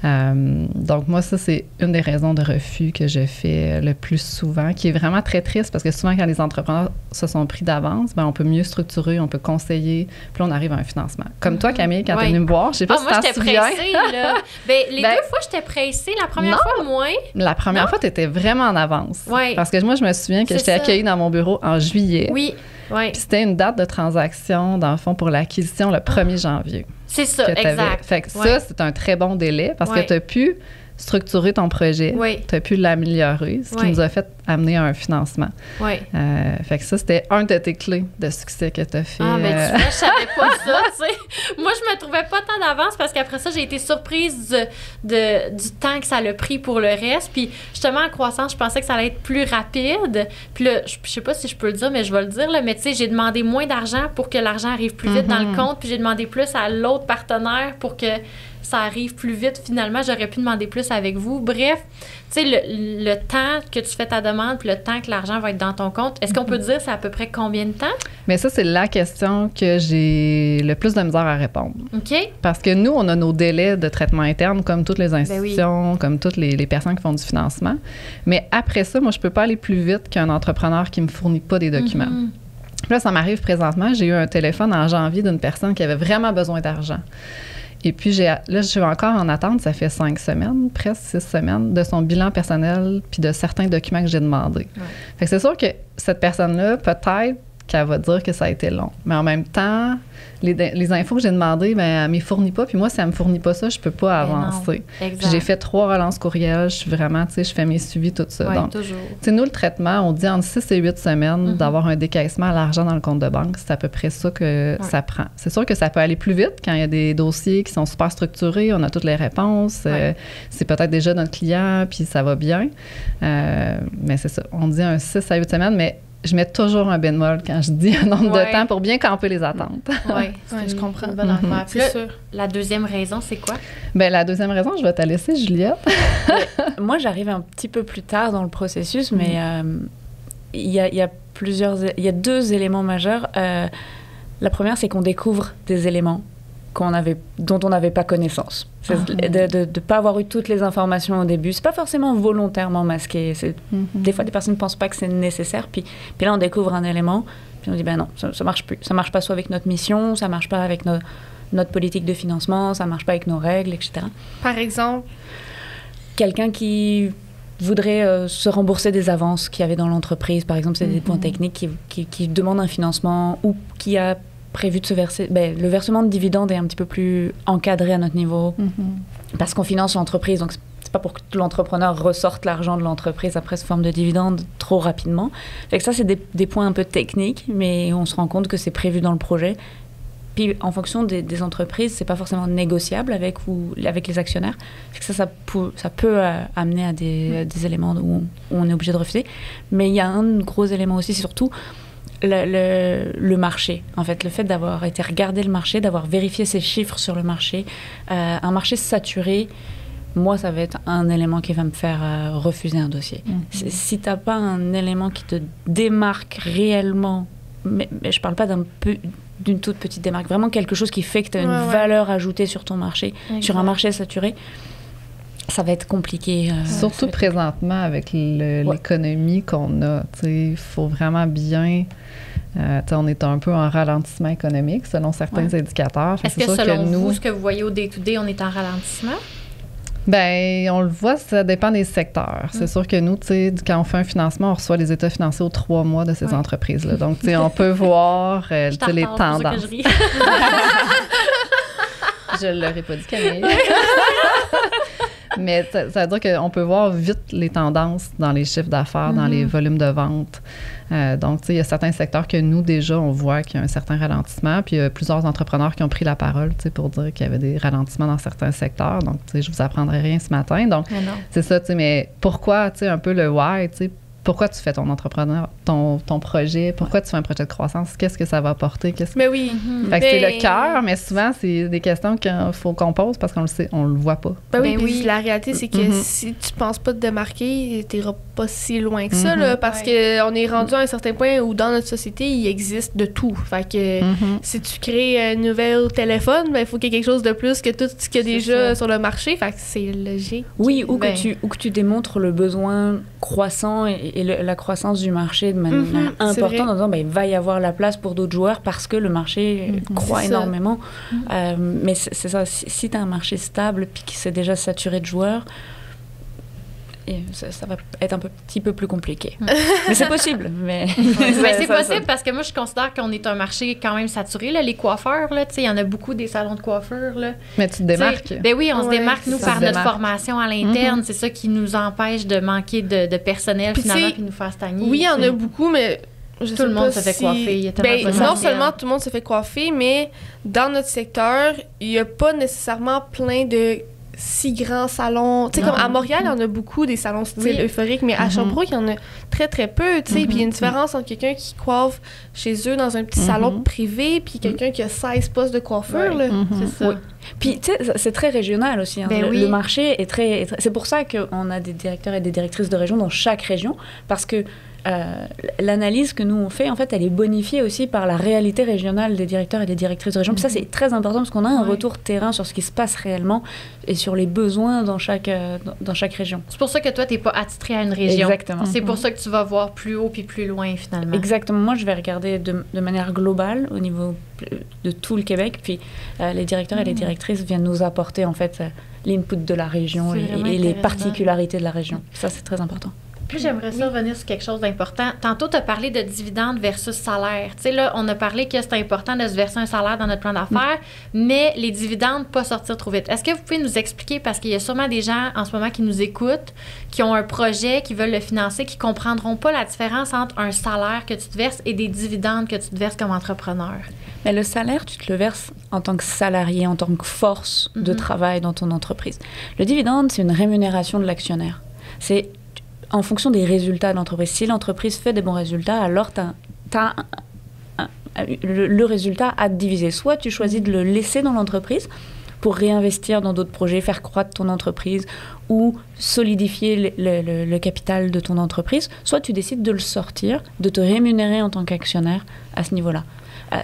Speaker 4: Donc moi, ça, c'est une des raisons de refus que je fais le plus souvent, qui est vraiment très triste parce que souvent, quand les entrepreneurs se sont pris d'avance, ben, on peut mieux structurer, on peut conseiller, puis là, on arrive à un financement. Comme toi, Camille, quand tu es venue me voir, je sais pas si
Speaker 3: moi,
Speaker 4: tu t'en
Speaker 3: j'étais
Speaker 4: souviens.
Speaker 3: pressée, là. Les deux fois, j'étais pressée. La première fois, moins.
Speaker 4: La première fois, tu étais vraiment en avance.
Speaker 3: Ouais.
Speaker 4: Parce que moi, je me souviens que
Speaker 3: C'est
Speaker 4: j'étais
Speaker 3: ça.
Speaker 4: accueillie dans mon bureau en juillet.
Speaker 3: Oui, oui.
Speaker 4: Puis c'était une date de transaction, dans le fond, pour l'acquisition le 1er janvier.
Speaker 3: C'est ça,
Speaker 4: que t'avais.
Speaker 3: exact.
Speaker 4: Fait que
Speaker 3: Ouais.
Speaker 4: ça, c'est un très bon délai parce
Speaker 3: Ouais.
Speaker 4: que tu as pu structurer ton projet,
Speaker 3: Oui.
Speaker 4: tu as pu l'améliorer, ce qui
Speaker 3: Oui.
Speaker 4: nous a fait amener à un financement.
Speaker 3: Oui.
Speaker 4: Fait que ça, c'était un de tes clés de succès que tu as fait.
Speaker 3: Ah, mais tu vois, je savais pas ça, tu sais. Moi, je me trouvais pas tant d'avance parce qu'après ça, j'ai été surprise du temps que ça l'a pris pour le reste. Puis, justement, en croissance, je pensais que ça allait être plus rapide. Puis là, je sais pas si je peux le dire, mais je vais le dire, là, mais tu sais, j'ai demandé moins d'argent pour que l'argent arrive plus vite dans le compte. Puis, j'ai demandé plus à l'autre partenaire pour que ça arrive plus vite. Finalement, j'aurais pu demander plus avec vous. Bref, tu sais, le temps que tu fais ta demande puis le temps que l'argent va être dans ton compte, est-ce qu'on peut dire c'est à peu près combien de temps?
Speaker 4: Mais ça, c'est la question que j'ai le plus de misère à répondre.
Speaker 3: OK?
Speaker 4: Parce que nous, on a nos délais de traitement interne, comme toutes les institutions, comme toutes les personnes qui font du financement. Mais après ça, moi, je peux pas aller plus vite qu'un entrepreneur qui me fournit pas des documents. Puis là, ça m'arrive présentement. J'ai eu un téléphone en janvier d'une personne qui avait vraiment besoin d'argent. Et puis, là, je suis encore en attente, ça fait 5 semaines, presque 6 semaines, de son bilan personnel puis de certains documents que j'ai demandés.
Speaker 3: Ouais.
Speaker 4: Fait que c'est sûr que cette personne-là, peut-être qu'elle va dire que ça a été long. Mais en même temps, les infos que j'ai demandées, ben, elle ne me fournit pas. Puis moi, si elle ne me fournit pas ça, je ne peux pas avancer.
Speaker 3: Exact.
Speaker 4: Puis j'ai fait 3 relances courriels. Je suis vraiment, tu sais, je fais mes suivis, tout ça.
Speaker 3: Oui,
Speaker 4: Donc,
Speaker 3: toujours.
Speaker 4: tu sais, nous, le traitement, on dit entre 6 et 8 semaines d'avoir un décaissement à l'argent dans le compte de banque. C'est à peu près ça que ça prend. C'est sûr que ça peut aller plus vite quand il y a des dossiers qui sont super structurés, on a toutes les réponses. C'est peut-être déjà notre client, puis ça va bien. Mais c'est ça. On dit un 6 à 8 semaines, mais je mets toujours un bémol quand je dis un nombre de temps pour bien camper les attentes.
Speaker 3: Oui,
Speaker 2: je comprends.
Speaker 3: une bonne affaire. Puis là,
Speaker 2: C'est sûr.
Speaker 3: la deuxième raison, c'est quoi?
Speaker 4: Bien, la deuxième raison, je vais te laisser, Juliette.
Speaker 5: Moi, j'arrive un petit peu plus tard dans le processus, mais il y a 2 éléments majeurs. La première, c'est qu'on découvre des éléments dont on n'avait pas connaissance. De ne pas avoir eu toutes les informations au début. C'est pas forcément volontairement masqué. Des fois, des personnes ne pensent pas que c'est nécessaire. Puis là, on découvre un élément, puis on dit, ben non, ça marche plus. Ça marche pas soit avec notre mission, ça marche pas avec notre politique de financement, ça marche pas avec nos règles, etc.
Speaker 2: Par exemple,
Speaker 5: Quelqu'un qui voudrait se rembourser des avances qu'il y avait dans l'entreprise, par exemple, c'est des points techniques qui demandent un financement ou qui a prévu de se verser. Le versement de dividendes est un petit peu plus encadré à notre niveau parce qu'on finance l'entreprise. Donc, c'est pas pour que l'entrepreneur ressorte l'argent de l'entreprise après sous forme de dividendes trop rapidement. Fait que ça, c'est des points un peu techniques, mais on se rend compte que c'est prévu dans le projet. Puis, en fonction des entreprises, c'est pas forcément négociable avec les actionnaires. Fait que ça peut amener à des éléments où on est obligé de refuser. Mais il y a un gros élément aussi, c'est surtout le marché. En fait, le fait d'avoir été regarder le marché, d'avoir vérifié ses chiffres sur le marché, un marché saturé, moi, ça va être un élément qui va me faire refuser un dossier. Si tu n'as pas un élément qui te démarque réellement, mais je parle pas d'une toute petite démarque, vraiment quelque chose qui fait que tu as une valeur ajoutée sur ton marché, sur un marché saturé, ça va être compliqué.
Speaker 4: Surtout présentement avec l'économie qu'on a. Il faut vraiment bien... on est un peu en ralentissement économique selon certains indicateurs.
Speaker 3: Est-ce que selon vous, ce que vous voyez au day-to-day, on est en ralentissement?
Speaker 4: Bien, on le voit, ça dépend des secteurs. C'est sûr que nous, quand on fait un financement, on reçoit les états financiers aux 3 mois de ces entreprises-là. Donc, on peut voir les tendances. Je l'aurais pas dit, Camille. Mais ça veut dire qu'on peut voir vite les tendances dans les chiffres d'affaires, dans les volumes de vente. Donc, tu sais, il y a certains secteurs que nous, déjà, on voit qu'il y a un certain ralentissement. Puis, il y a plusieurs entrepreneurs qui ont pris la parole, tu sais, pour dire qu'il y avait des ralentissements dans certains secteurs. Donc, tu sais, je vous apprendrai rien ce matin. Donc, c'est ça, tu sais, mais pourquoi, tu sais, un peu le why, tu sais, pourquoi tu fais ton entrepreneur, ton projet? Pourquoi tu fais un projet de croissance? Qu'est-ce que ça va apporter?
Speaker 2: Mais oui.
Speaker 4: Fait que c'est le cœur, mais souvent, c'est des questions qu'il faut qu'on pose parce qu'on le sait, on le voit pas.
Speaker 2: Ben oui, puis la réalité, c'est que si tu penses pas te démarquer, t'iras pas si loin que ça, là, parce qu'on est rendu à un certain point où dans notre société, il existe de tout. Fait que si tu crées un nouvel téléphone, ben il faut qu'il y ait quelque chose de plus que tout ce qu'il y a déjà sur le marché. Fait que c'est logique.
Speaker 5: Oui, ou que tu démontres le besoin croissant et la croissance du marché de manière importante en disant il va y avoir la place pour d'autres joueurs parce que le marché croît énormément. Mais c'est ça, si tu as un marché stable puis qui s'est déjà saturé de joueurs, ça va être un petit peu plus compliqué. Mais c'est possible. Mais
Speaker 3: c'est possible parce que moi, je considère qu'on est un marché quand même saturé. Là, les coiffeurs, il y en a beaucoup des salons de coiffure. Là.
Speaker 4: Mais tu te démarques.
Speaker 3: Ben oui, on se démarque, nous, par notre formation à l'interne. C'est ça qui nous empêche de manquer de personnel, puis finalement, puis nous faire stagner.
Speaker 2: Oui, il y en a beaucoup, mais...
Speaker 3: tout le monde se fait coiffer. Il y a
Speaker 2: non seulement tout le monde se fait coiffer, mais dans notre secteur, il n'y a pas nécessairement plein de si grands salons. Tu sais, comme à Montréal, il y en a beaucoup des salons style euphorique, mais à Sherbrooke, il y en a très, très peu, tu sais. Puis il y a une différence entre quelqu'un qui coiffe chez eux dans un petit salon privé puis quelqu'un qui a 16 postes de coiffure, là.
Speaker 3: C'est ça.
Speaker 5: Oui. Puis, tu sais, c'est très régional aussi. Hein. Le marché est très... C'est pour ça qu'on a des directeurs et des directrices de région dans chaque région, parce que l'analyse que nous on fait, en fait, elle est bonifiée aussi par la réalité régionale des directeurs et des directrices de région. Puis ça, c'est très important parce qu'on a un retour terrain sur ce qui se passe réellement et sur les besoins dans chaque région.
Speaker 3: C'est pour ça que toi, tu n'es pas attitré à une région.
Speaker 5: Exactement.
Speaker 3: C'est pour ça que tu vas voir plus haut puis plus loin, finalement.
Speaker 5: Exactement. Moi, je vais regarder de manière globale au niveau de tout le Québec. Puis les directeurs et les directrices viennent nous apporter, en fait, l'input de la région et les particularités de la région. Ça, c'est très important.
Speaker 3: Puis j'aimerais ça revenir sur quelque chose d'important. Tantôt, tu as parlé de dividendes versus salaire. Tu sais, là, on a parlé que c'est important de se verser un salaire dans notre plan d'affaires, mais les dividendes, pas sortir trop vite. Est-ce que vous pouvez nous expliquer, parce qu'il y a sûrement des gens en ce moment qui nous écoutent, qui ont un projet, qui veulent le financer, qui comprendront pas la différence entre un salaire que tu te verses et des dividendes que tu te verses comme entrepreneur?
Speaker 5: Mais le salaire, tu te le verses en tant que salarié, en tant que force de travail dans ton entreprise. Le dividende, c'est une rémunération de l'actionnaire. C'est en fonction des résultats de l'entreprise. Si l'entreprise fait des bons résultats, alors le résultat à diviser. Soit tu choisis de le laisser dans l'entreprise pour réinvestir dans d'autres projets, faire croître ton entreprise ou solidifier le capital de ton entreprise, soit tu décides de le sortir, de te rémunérer en tant qu'actionnaire à ce niveau-là.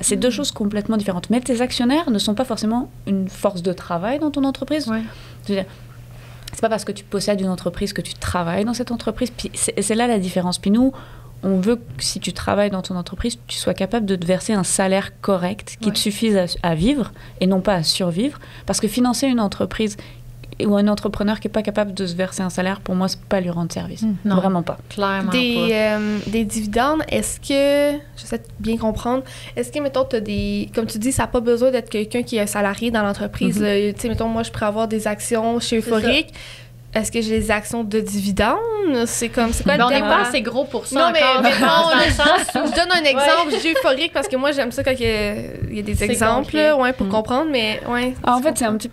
Speaker 5: C'est deux choses complètement différentes. Mais tes actionnaires ne sont pas forcément une force de travail dans ton entreprise. Ouais. C'est-à-dire, c'est pas parce que tu possèdes une entreprise que tu travailles dans cette entreprise. Puis c'est là la différence. Puis nous, on veut que si tu travailles dans ton entreprise, tu sois capable de te verser un salaire correct qui te suffise à vivre et non pas à survivre. Parce que financer une entreprise ou un entrepreneur qui n'est pas capable de se verser un salaire, pour moi, c'est pas lui rendre service. Non, vraiment pas.
Speaker 3: Clairement
Speaker 2: des dividendes, est-ce que, j'essaie de bien comprendre, est-ce que, mettons, tu as des... Comme tu dis, ça n'a pas besoin d'être quelqu'un qui est un salarié dans l'entreprise. Tu sais, mettons, moi, je pourrais avoir des actions chez Euphorique. Est-ce que j'ai des actions de dividendes? C'est quoi le
Speaker 3: terme? On n'est pas assez gros pour ça.
Speaker 2: Non, mais je donne un exemple. J'ai Euphorique parce que moi, j'aime ça quand il y a des exemples pour comprendre. Mais,
Speaker 5: en fait, c'est un petit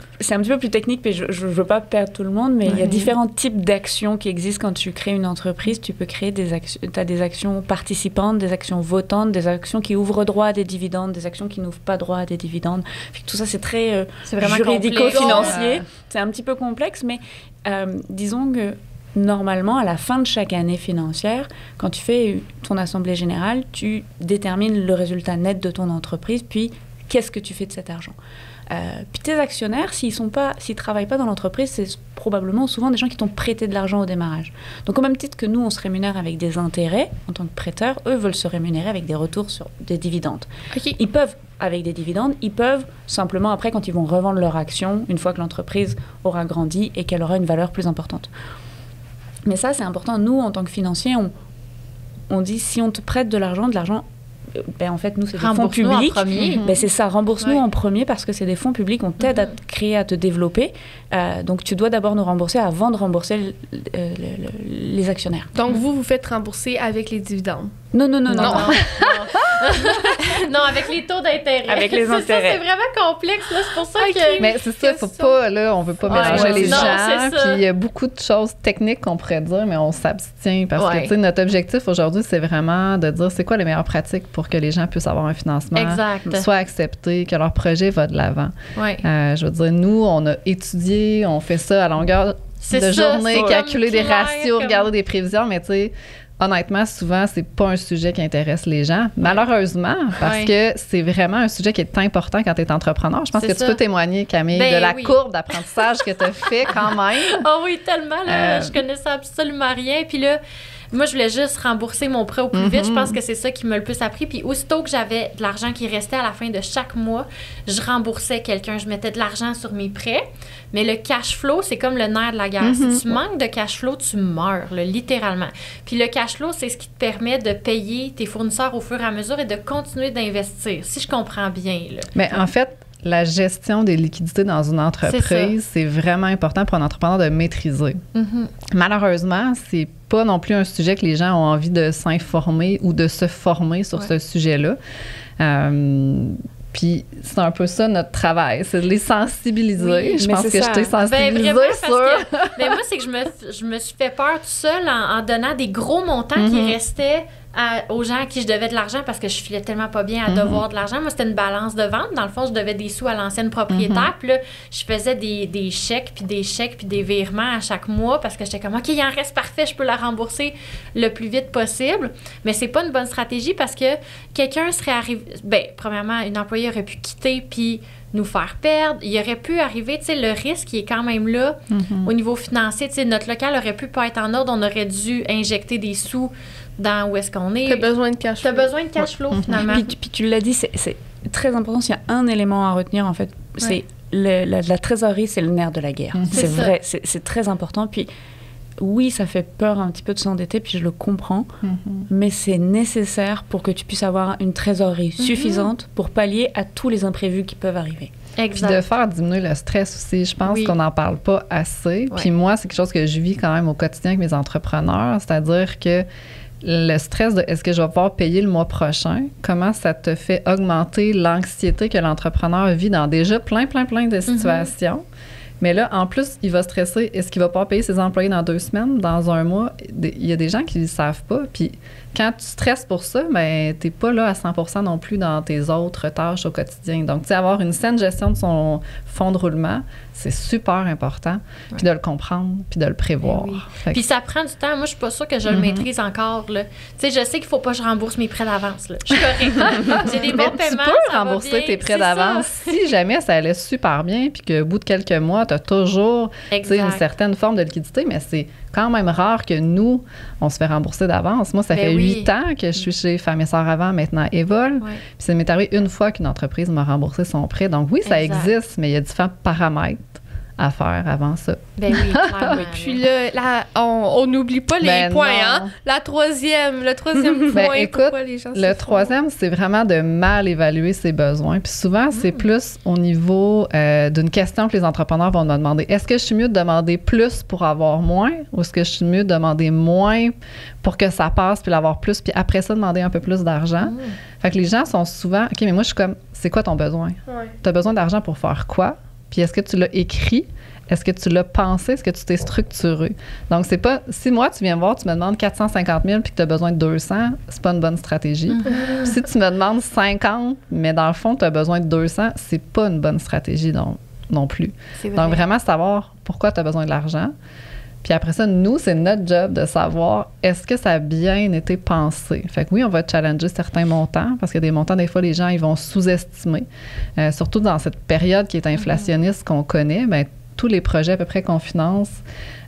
Speaker 5: peu plus technique, puis je ne veux pas perdre tout le monde, mais il y a différents types d'actions qui existent quand tu crées une entreprise. Tu peux créer des actions. Tu as des actions participantes, des actions votantes, des actions qui ouvrent droit à des dividendes, des actions qui n'ouvrent pas droit à des dividendes. Puis tout ça, c'est très juridico-financier. C'est un petit peu complexe, mais disons que normalement, à la fin de chaque année financière, quand tu fais ton assemblée générale, tu détermines le résultat net de ton entreprise, puis qu'est-ce que tu fais de cet argent. Puis tes actionnaires, s'ils travaillent pas dans l'entreprise, c'est probablement souvent des gens qui t'ont prêté de l'argent au démarrage. Donc au même titre que nous, on se rémunère avec des intérêts en tant que prêteur, eux veulent se rémunérer avec des retours sur des dividendes. Okay. Ils peuvent, avec des dividendes, ils peuvent simplement après, quand ils vont revendre leur action, une fois que l'entreprise aura grandi et qu'elle aura une valeur plus importante. Mais ça, c'est important. Nous, en tant que financiers, on dit, si on te prête de l'argent en fait, nous, c'est des fonds publics.
Speaker 3: Rembourse-nous en premier.
Speaker 5: C'est ça, rembourse-nous en premier parce que c'est des fonds publics, on t'aide à te créer, à te développer. Donc, tu dois d'abord nous rembourser avant de rembourser les actionnaires.
Speaker 2: Donc, vous faites rembourser avec les dividendes.
Speaker 5: Non.
Speaker 3: Non, avec les taux d'intérêt.
Speaker 5: Avec les intérêts.
Speaker 3: Ça, c'est vraiment complexe, là. C'est pour ça que...
Speaker 4: Mais c'est ça, faut pas, là, on veut pas mélanger les
Speaker 3: non,
Speaker 4: gens.
Speaker 3: c'est ça.
Speaker 4: Puis il y a beaucoup de choses techniques qu'on pourrait dire, mais on s'abstient parce que, tu sais, notre objectif aujourd'hui, c'est vraiment de dire c'est quoi les meilleures pratiques pour que les gens puissent avoir un financement, soit accepté, que leur projet va de l'avant.
Speaker 3: Ouais.
Speaker 4: Je veux dire, nous, on a étudié, on fait ça à longueur de journée, calculer des ratios, regarder des prévisions, mais tu sais, honnêtement, souvent, c'est pas un sujet qui intéresse les gens, malheureusement, parce que c'est vraiment un sujet qui est important quand tu es entrepreneur. Je pense que tu peux témoigner, Camille, de la courbe d'apprentissage que tu as fait quand même.
Speaker 3: Ah oui, tellement, là. Je connaissais absolument rien. Puis là, moi, je voulais juste rembourser mon prêt au plus vite. Je pense que c'est ça qui m'a le plus appris. Puis aussitôt que j'avais de l'argent qui restait à la fin de chaque mois, je remboursais quelqu'un. Je mettais de l'argent sur mes prêts. Mais le cash flow, c'est comme le nerf de la guerre. Si tu manques de cash flow, tu meurs, là, littéralement. Puis le cash flow, c'est ce qui te permet de payer tes fournisseurs au fur et à mesure et de continuer d'investir, si je comprends bien, là.
Speaker 4: Mais en fait, la gestion des liquidités dans une entreprise, c'est vraiment important pour un entrepreneur de maîtriser. Malheureusement, c'est pas non plus un sujet que les gens ont envie de s'informer ou de se former sur ce sujet-là. Puis c'est un peu ça notre travail, c'est de les sensibiliser.
Speaker 5: Oui,
Speaker 4: je pense que je t'ai sensibilisée sur...
Speaker 3: Mais moi, c'est que je me suis fait peur tout seul en donnant des gros montants qui restaient aux gens à qui je devais de l'argent parce que je filais tellement pas bien à devoir de l'argent. Moi, c'était une balance de vente. Dans le fond, je devais des sous à l'ancienne propriétaire. Puis là, je faisais des chèques, puis des virements à chaque mois parce que j'étais comme, OK, il en reste parfait, je peux la rembourser le plus vite possible. Mais c'est pas une bonne stratégie parce que quelqu'un serait arrivé... Bien, premièrement, une employée aurait pu quitter puis nous faire perdre. Il aurait pu arriver, tu sais, le risque qui est quand même là au niveau financier. Tu sais, notre local aurait pu pas être en ordre. On aurait dû injecter des sous dans où est-ce qu'on est.
Speaker 2: T'as besoin de cash flow.
Speaker 3: T'as besoin de cash flow, finalement.
Speaker 5: Puis tu l'as dit, c'est très important. S'il y a un élément à retenir, en fait, c'est la trésorerie, c'est le nerf de la guerre. C'est vrai, c'est très important. Puis oui, ça fait peur un petit peu de s'endetter, puis je le comprends, mais c'est nécessaire pour que tu puisses avoir une trésorerie suffisante pour pallier à tous les imprévus qui peuvent arriver.
Speaker 3: Exact.
Speaker 4: Puis de faire diminuer le stress aussi. Je pense qu'on n'en parle pas assez. Puis moi, c'est quelque chose que je vis quand même au quotidien avec mes entrepreneurs, c'est-à-dire que le stress de est-ce que je vais pouvoir payer le mois prochain, comment ça te fait augmenter l'anxiété que l'entrepreneur vit dans déjà plein de situations. Mais là, en plus, il va stresser. Est-ce qu'il va pouvoir payer ses employés dans 2 semaines, dans 1 mois? Il y a des gens qui ne le savent pas. Puis quand tu stresses pour ça, ben, tu n'es pas là à 100% non plus dans tes autres tâches au quotidien. Donc, tu sais, avoir une saine gestion de son fonds de roulement, c'est super important. Puis de le comprendre, puis de le prévoir.
Speaker 3: Puis ça prend du temps. Moi, je suis pas sûre que je le maîtrise encore, là. Tu sais, je sais qu'il faut pas que je rembourse mes prêts d'avance, là. Je suis correcte. J'ai des bons paiements,
Speaker 4: tu peux rembourser tes prêts d'avance si jamais ça allait super bien, puis qu'au bout de quelques mois, tu as toujours une certaine forme de liquidité, mais c'est quand même rare que nous, on se fait rembourser d'avance. Moi, ça fait 8 ans que je suis chez Femmes et Sœurs avant, maintenant Evol. Puis ça m'est arrivé une fois qu'une entreprise m'a remboursé son prêt. Donc oui, ça existe, mais il y a différents paramètres à faire avant ça.
Speaker 3: Ben oui, clairement.
Speaker 2: Puis là, on n'oublie pas les points, hein? Le troisième point,
Speaker 4: écoute,
Speaker 2: pourquoi les gens
Speaker 4: le troisième, c'est vraiment de mal évaluer ses besoins. Puis souvent, c'est plus au niveau d'une question que les entrepreneurs vont me demander. Est-ce que je suis mieux de demander plus pour avoir moins ou est-ce que je suis mieux de demander moins pour que ça passe puis l'avoir plus puis après ça, demander un peu plus d'argent? Fait que les gens sont souvent, OK, mais moi, je suis comme, c'est quoi ton besoin? Tu as besoin d'argent pour faire quoi? Puis est-ce que tu l'as écrit? Est-ce que tu l'as pensé? Est-ce que tu t'es structuré? Donc, c'est pas... Si moi, tu viens me voir, tu me demandes 450 000 puis que tu as besoin de 200, c'est pas une bonne stratégie. Puis si tu me demandes 50, mais dans le fond, tu as besoin de 200, c'est pas une bonne stratégie non plus. Donc, vraiment savoir pourquoi tu as besoin de l'argent. Puis après ça, nous, c'est notre job de savoir est-ce que ça a bien été pensé. Fait que oui, on va challenger certains montants parce que des montants, des fois, les gens, ils vont sous-estimer. Surtout dans cette période qui est inflationniste qu'on connaît, bien, tous les projets à peu près qu'on finance,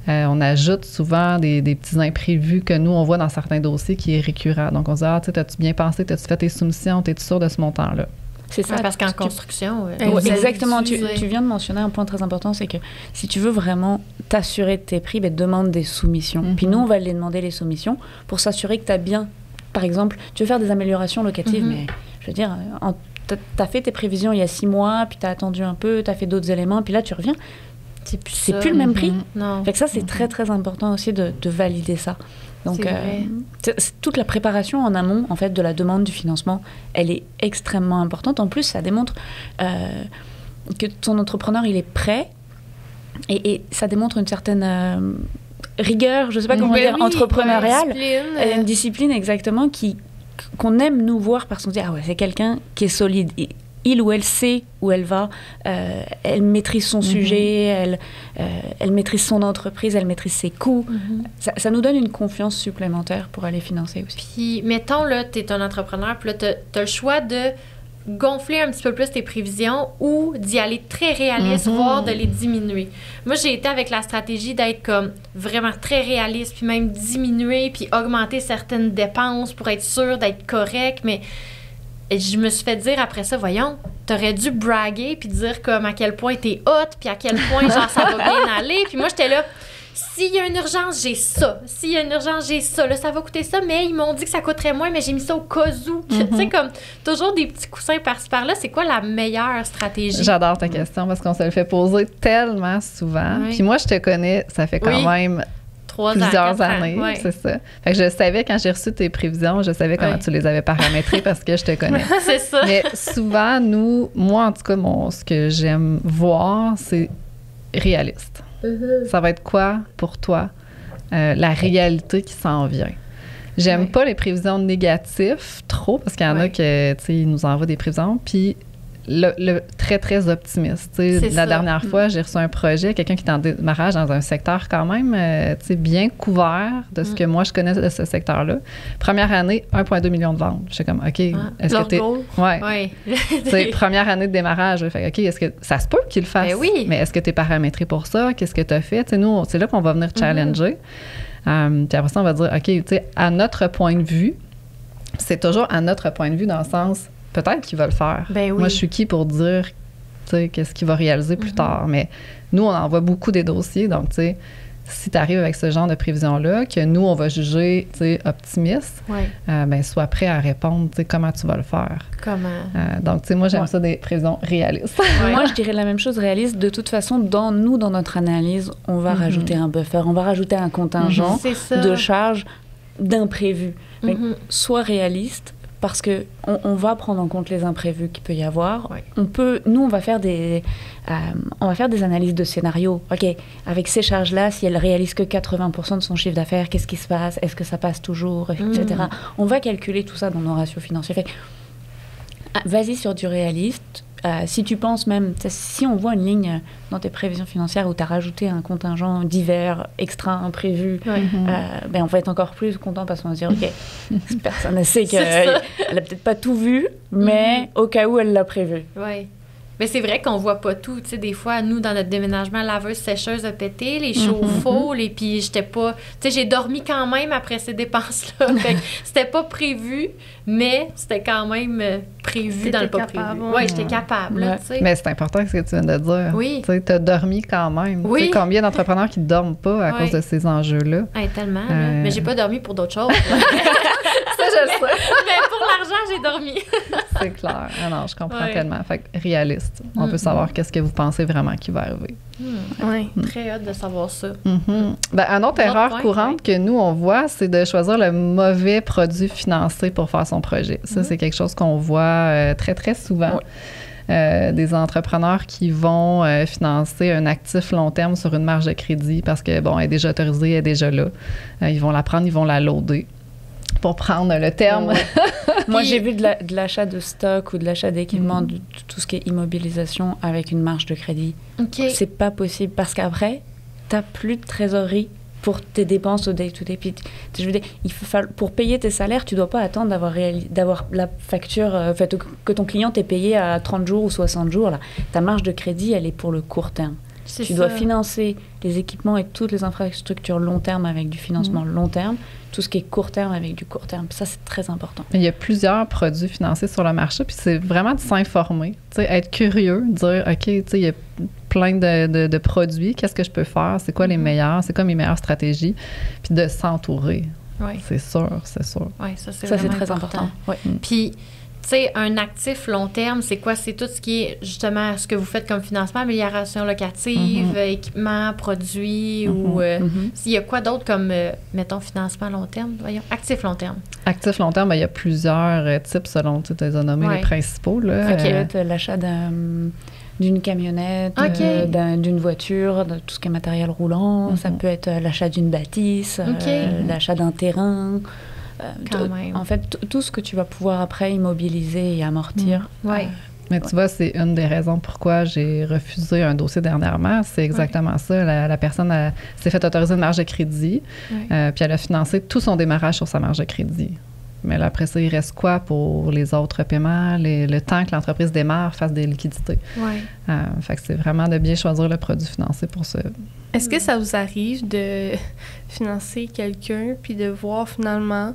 Speaker 4: on ajoute souvent des petits imprévus que nous, on voit dans certains dossiers qui est récurrent. Donc, on se dit, tu sais, t'as-tu bien pensé, t'as-tu fait tes soumissions, t'es-tu sûr de ce montant-là?
Speaker 5: C'est ça.
Speaker 3: Parce qu'en construction...
Speaker 5: exactement. Tu viens de mentionner un point très important, c'est que si tu veux vraiment t'assurer de tes prix, demande des soumissions. Puis nous, on va les demander, les soumissions, pour s'assurer que tu as bien par exemple, tu veux faire des améliorations locatives, mais je veux dire, t'as fait tes prévisions il y a 6 mois, puis t'as attendu un peu, t'as fait d'autres éléments, puis là, tu reviens. C'est plus le même prix.
Speaker 3: Non.
Speaker 5: Fait que ça, c'est très, très important aussi de valider ça. Donc, toute la préparation en amont, en fait, de la demande du financement, elle est extrêmement importante. En plus, ça démontre que ton entrepreneur, il est prêt et ça démontre une certaine rigueur, je ne sais pas comment dire, entrepreneuriale. Une discipline, exactement, qu'on aime nous voir parce qu'on dit, ah ouais, c'est quelqu'un qui est solide. Il ou elle sait où elle va, elle maîtrise son sujet, elle maîtrise son entreprise, elle maîtrise ses coûts. Ça nous donne une confiance supplémentaire pour aller financer aussi.
Speaker 3: Puis, mettons, là, tu es un entrepreneur, puis là, tu as le choix de gonfler un petit peu plus tes prévisions ou d'y aller très réaliste, voire de les diminuer. Moi, j'ai été avec la stratégie d'être comme vraiment très réaliste, puis même diminuer, puis augmenter certaines dépenses pour être sûre d'être correct, mais je me suis fait dire après ça, voyons, t'aurais dû braguer puis dire comme à quel point t'es hot, puis à quel point genre ça va bien aller. Puis moi, j'étais là, s'il y a une urgence, j'ai ça. S'il y a une urgence, j'ai ça. Là, ça va coûter ça, mais ils m'ont dit que ça coûterait moins, mais j'ai mis ça au cas où. Tu sais, comme toujours des petits coussins par-ci par-là. C'est quoi la meilleure stratégie?
Speaker 4: J'adore ta question parce qu'on se le fait poser tellement souvent. Puis moi, je te connais, ça fait quand même... plusieurs années, c'est ça. Fait que je savais, quand j'ai reçu tes prévisions, je savais comment tu les avais paramétrées parce que je te connais.
Speaker 3: C'est ça.
Speaker 4: Mais souvent, moi, en tout cas, ce que j'aime voir, c'est réaliste. Ça va être quoi, pour toi, la réalité qui s'en vient? J'aime pas les prévisions négatives trop parce qu'il y en a que, tu sais, ils nous envoient des prévisions, puis le très, très optimiste. La dernière fois, j'ai reçu un projet, quelqu'un qui est en démarrage dans un secteur quand même bien couvert de ce que moi, je connais de ce secteur-là. Première année, 1,2 million de ventes. Je suis comme, OK, est-ce que t'es... Ouais. Première année de démarrage. Fait, OK, est-ce que ça se peut qu'il le fasse? Mais est-ce que tu es paramétré pour ça? Qu'est-ce que tu as fait? Nous, c'est là qu'on va venir challenger. Puis après ça, on va dire, OK, à notre point de vue, c'est toujours à notre point de vue dans le sens... Peut-être qu'il va le faire. Moi, je suis qui pour dire qu'est-ce qu'il va réaliser plus tard. Mais nous, on envoie beaucoup des dossiers. Donc, tu sais, si tu arrives avec ce genre de prévision-là, que nous, on va juger optimiste, sois prêt à répondre comment tu vas le faire.
Speaker 3: Comment?
Speaker 4: Donc, tu sais, moi, j'aime ça des prévisions réalistes.
Speaker 5: Moi, je dirais la même chose, réaliste. De toute façon, dans notre analyse, on va rajouter un buffer, on va rajouter un contingent de charges d'imprévus. Sois réaliste. Parce que on va prendre en compte les imprévus qu'il peut y avoir. On va faire des analyses de scénarios. OK, avec ces charges-là, si elle réalise que 80% de son chiffre d'affaires, qu'est-ce qui se passe? Est-ce que ça passe toujours? Etc. On va calculer tout ça dans nos ratios financiers. Fait, vas-y sur du réaliste. Si tu penses même, si on voit une ligne dans tes prévisions financières où tu as rajouté un contingent divers, extra, imprévu, on va être encore plus content parce qu'on va se dire, OK, cette personne, elle sait qu'elle n'a peut-être pas tout vu, mais au cas où, elle l'a prévu.
Speaker 3: Oui. Mais c'est vrai qu'on voit pas tout. Tu sais, des fois, nous, dans notre déménagement, laveuse, sécheuse a pété, les chauffe-eau, puis j'étais pas... Tu sais, j'ai dormi quand même après ces dépenses-là. Fait que c'était pas prévu, mais c'était quand même prévu dans le pas prévu. Oui, j'étais capable, tu sais.
Speaker 4: Mais c'est important ce que tu viens de dire.
Speaker 3: Oui.
Speaker 4: Tu sais, t'as dormi quand même. Oui. Tu sais, combien d'entrepreneurs qui dorment pas à cause de ces enjeux-là?
Speaker 3: Tellement, là. Mais j'ai pas dormi pour d'autres choses.
Speaker 4: Ça, je le sais.
Speaker 3: Mais pour l'argent, j'ai dormi.
Speaker 4: C'est clair. Non, je comprends tellement. Fait que réaliste. On peut savoir qu'est-ce que vous pensez vraiment qui va arriver.
Speaker 3: Très hâte de savoir ça.
Speaker 4: Une autre erreur courante que nous, on voit, c'est de choisir le mauvais produit financé pour faire son projet. Ça, c'est quelque chose qu'on voit très, très souvent. Des entrepreneurs qui vont financer un actif long terme sur une marge de crédit parce que, elle est déjà autorisée, elle est déjà là. Ils vont la prendre, ils vont la loader. Pour prendre le terme.
Speaker 5: Moi, j'ai vu de l'achat de stock ou de l'achat d'équipement, de tout ce qui est immobilisation avec une marge de crédit. C'est pas possible parce qu'après, t'as plus de trésorerie pour tes dépenses au day-to-day. Puis, je veux dire, pour payer tes salaires, tu dois pas attendre d'avoir la facture, que ton client t'ait payé à 30 jours ou 60 jours. Là. Ta marge de crédit, elle est pour le court terme. Tu dois financer les équipements et toutes les infrastructures long terme avec du financement long terme, tout ce qui est court terme avec du court terme. Ça, c'est très important.
Speaker 4: Il y a plusieurs produits financés sur le marché, puis c'est vraiment de s'informer, être curieux, dire, OK, il y a plein de produits, qu'est-ce que je peux faire, c'est quoi les meilleurs, c'est quoi mes meilleures stratégies, puis de s'entourer.
Speaker 3: Oui.
Speaker 4: C'est sûr, c'est sûr.
Speaker 3: Oui, ça, c'est
Speaker 5: Ça, c'est
Speaker 3: vraiment
Speaker 5: très important. Ouais.
Speaker 3: Puis, tu sais, un actif long terme, c'est quoi? C'est tout ce qui est, justement, ce que vous faites comme financement, amélioration locative, équipement, produits, ou s'il y a quoi d'autre comme, mettons, financement long terme? Voyons, actif long terme.
Speaker 4: Actif long terme, il y a plusieurs types selon, tu as nommé les principaux. Là.
Speaker 5: Ça peut être l'achat d'une camionnette, d'une voiture, de tout ce qui est matériel roulant. Ça peut être l'achat d'une bâtisse, l'achat d'un terrain.
Speaker 3: Quand même.
Speaker 5: En fait, tout ce que tu vas pouvoir après immobiliser et amortir.
Speaker 4: Mais tu vois, c'est une des raisons pourquoi j'ai refusé un dossier dernièrement. C'est exactement ça. La personne s'est fait autoriser une marge de crédit, puis elle a financé tout son démarrage sur sa marge de crédit. Mais là, après ça, il reste quoi pour les autres paiements, le temps que l'entreprise démarre, fasse des liquidités? Fait que c'est vraiment de bien choisir le produit financier pour ça.
Speaker 2: Est-ce que ça vous arrive de financer quelqu'un puis de voir finalement,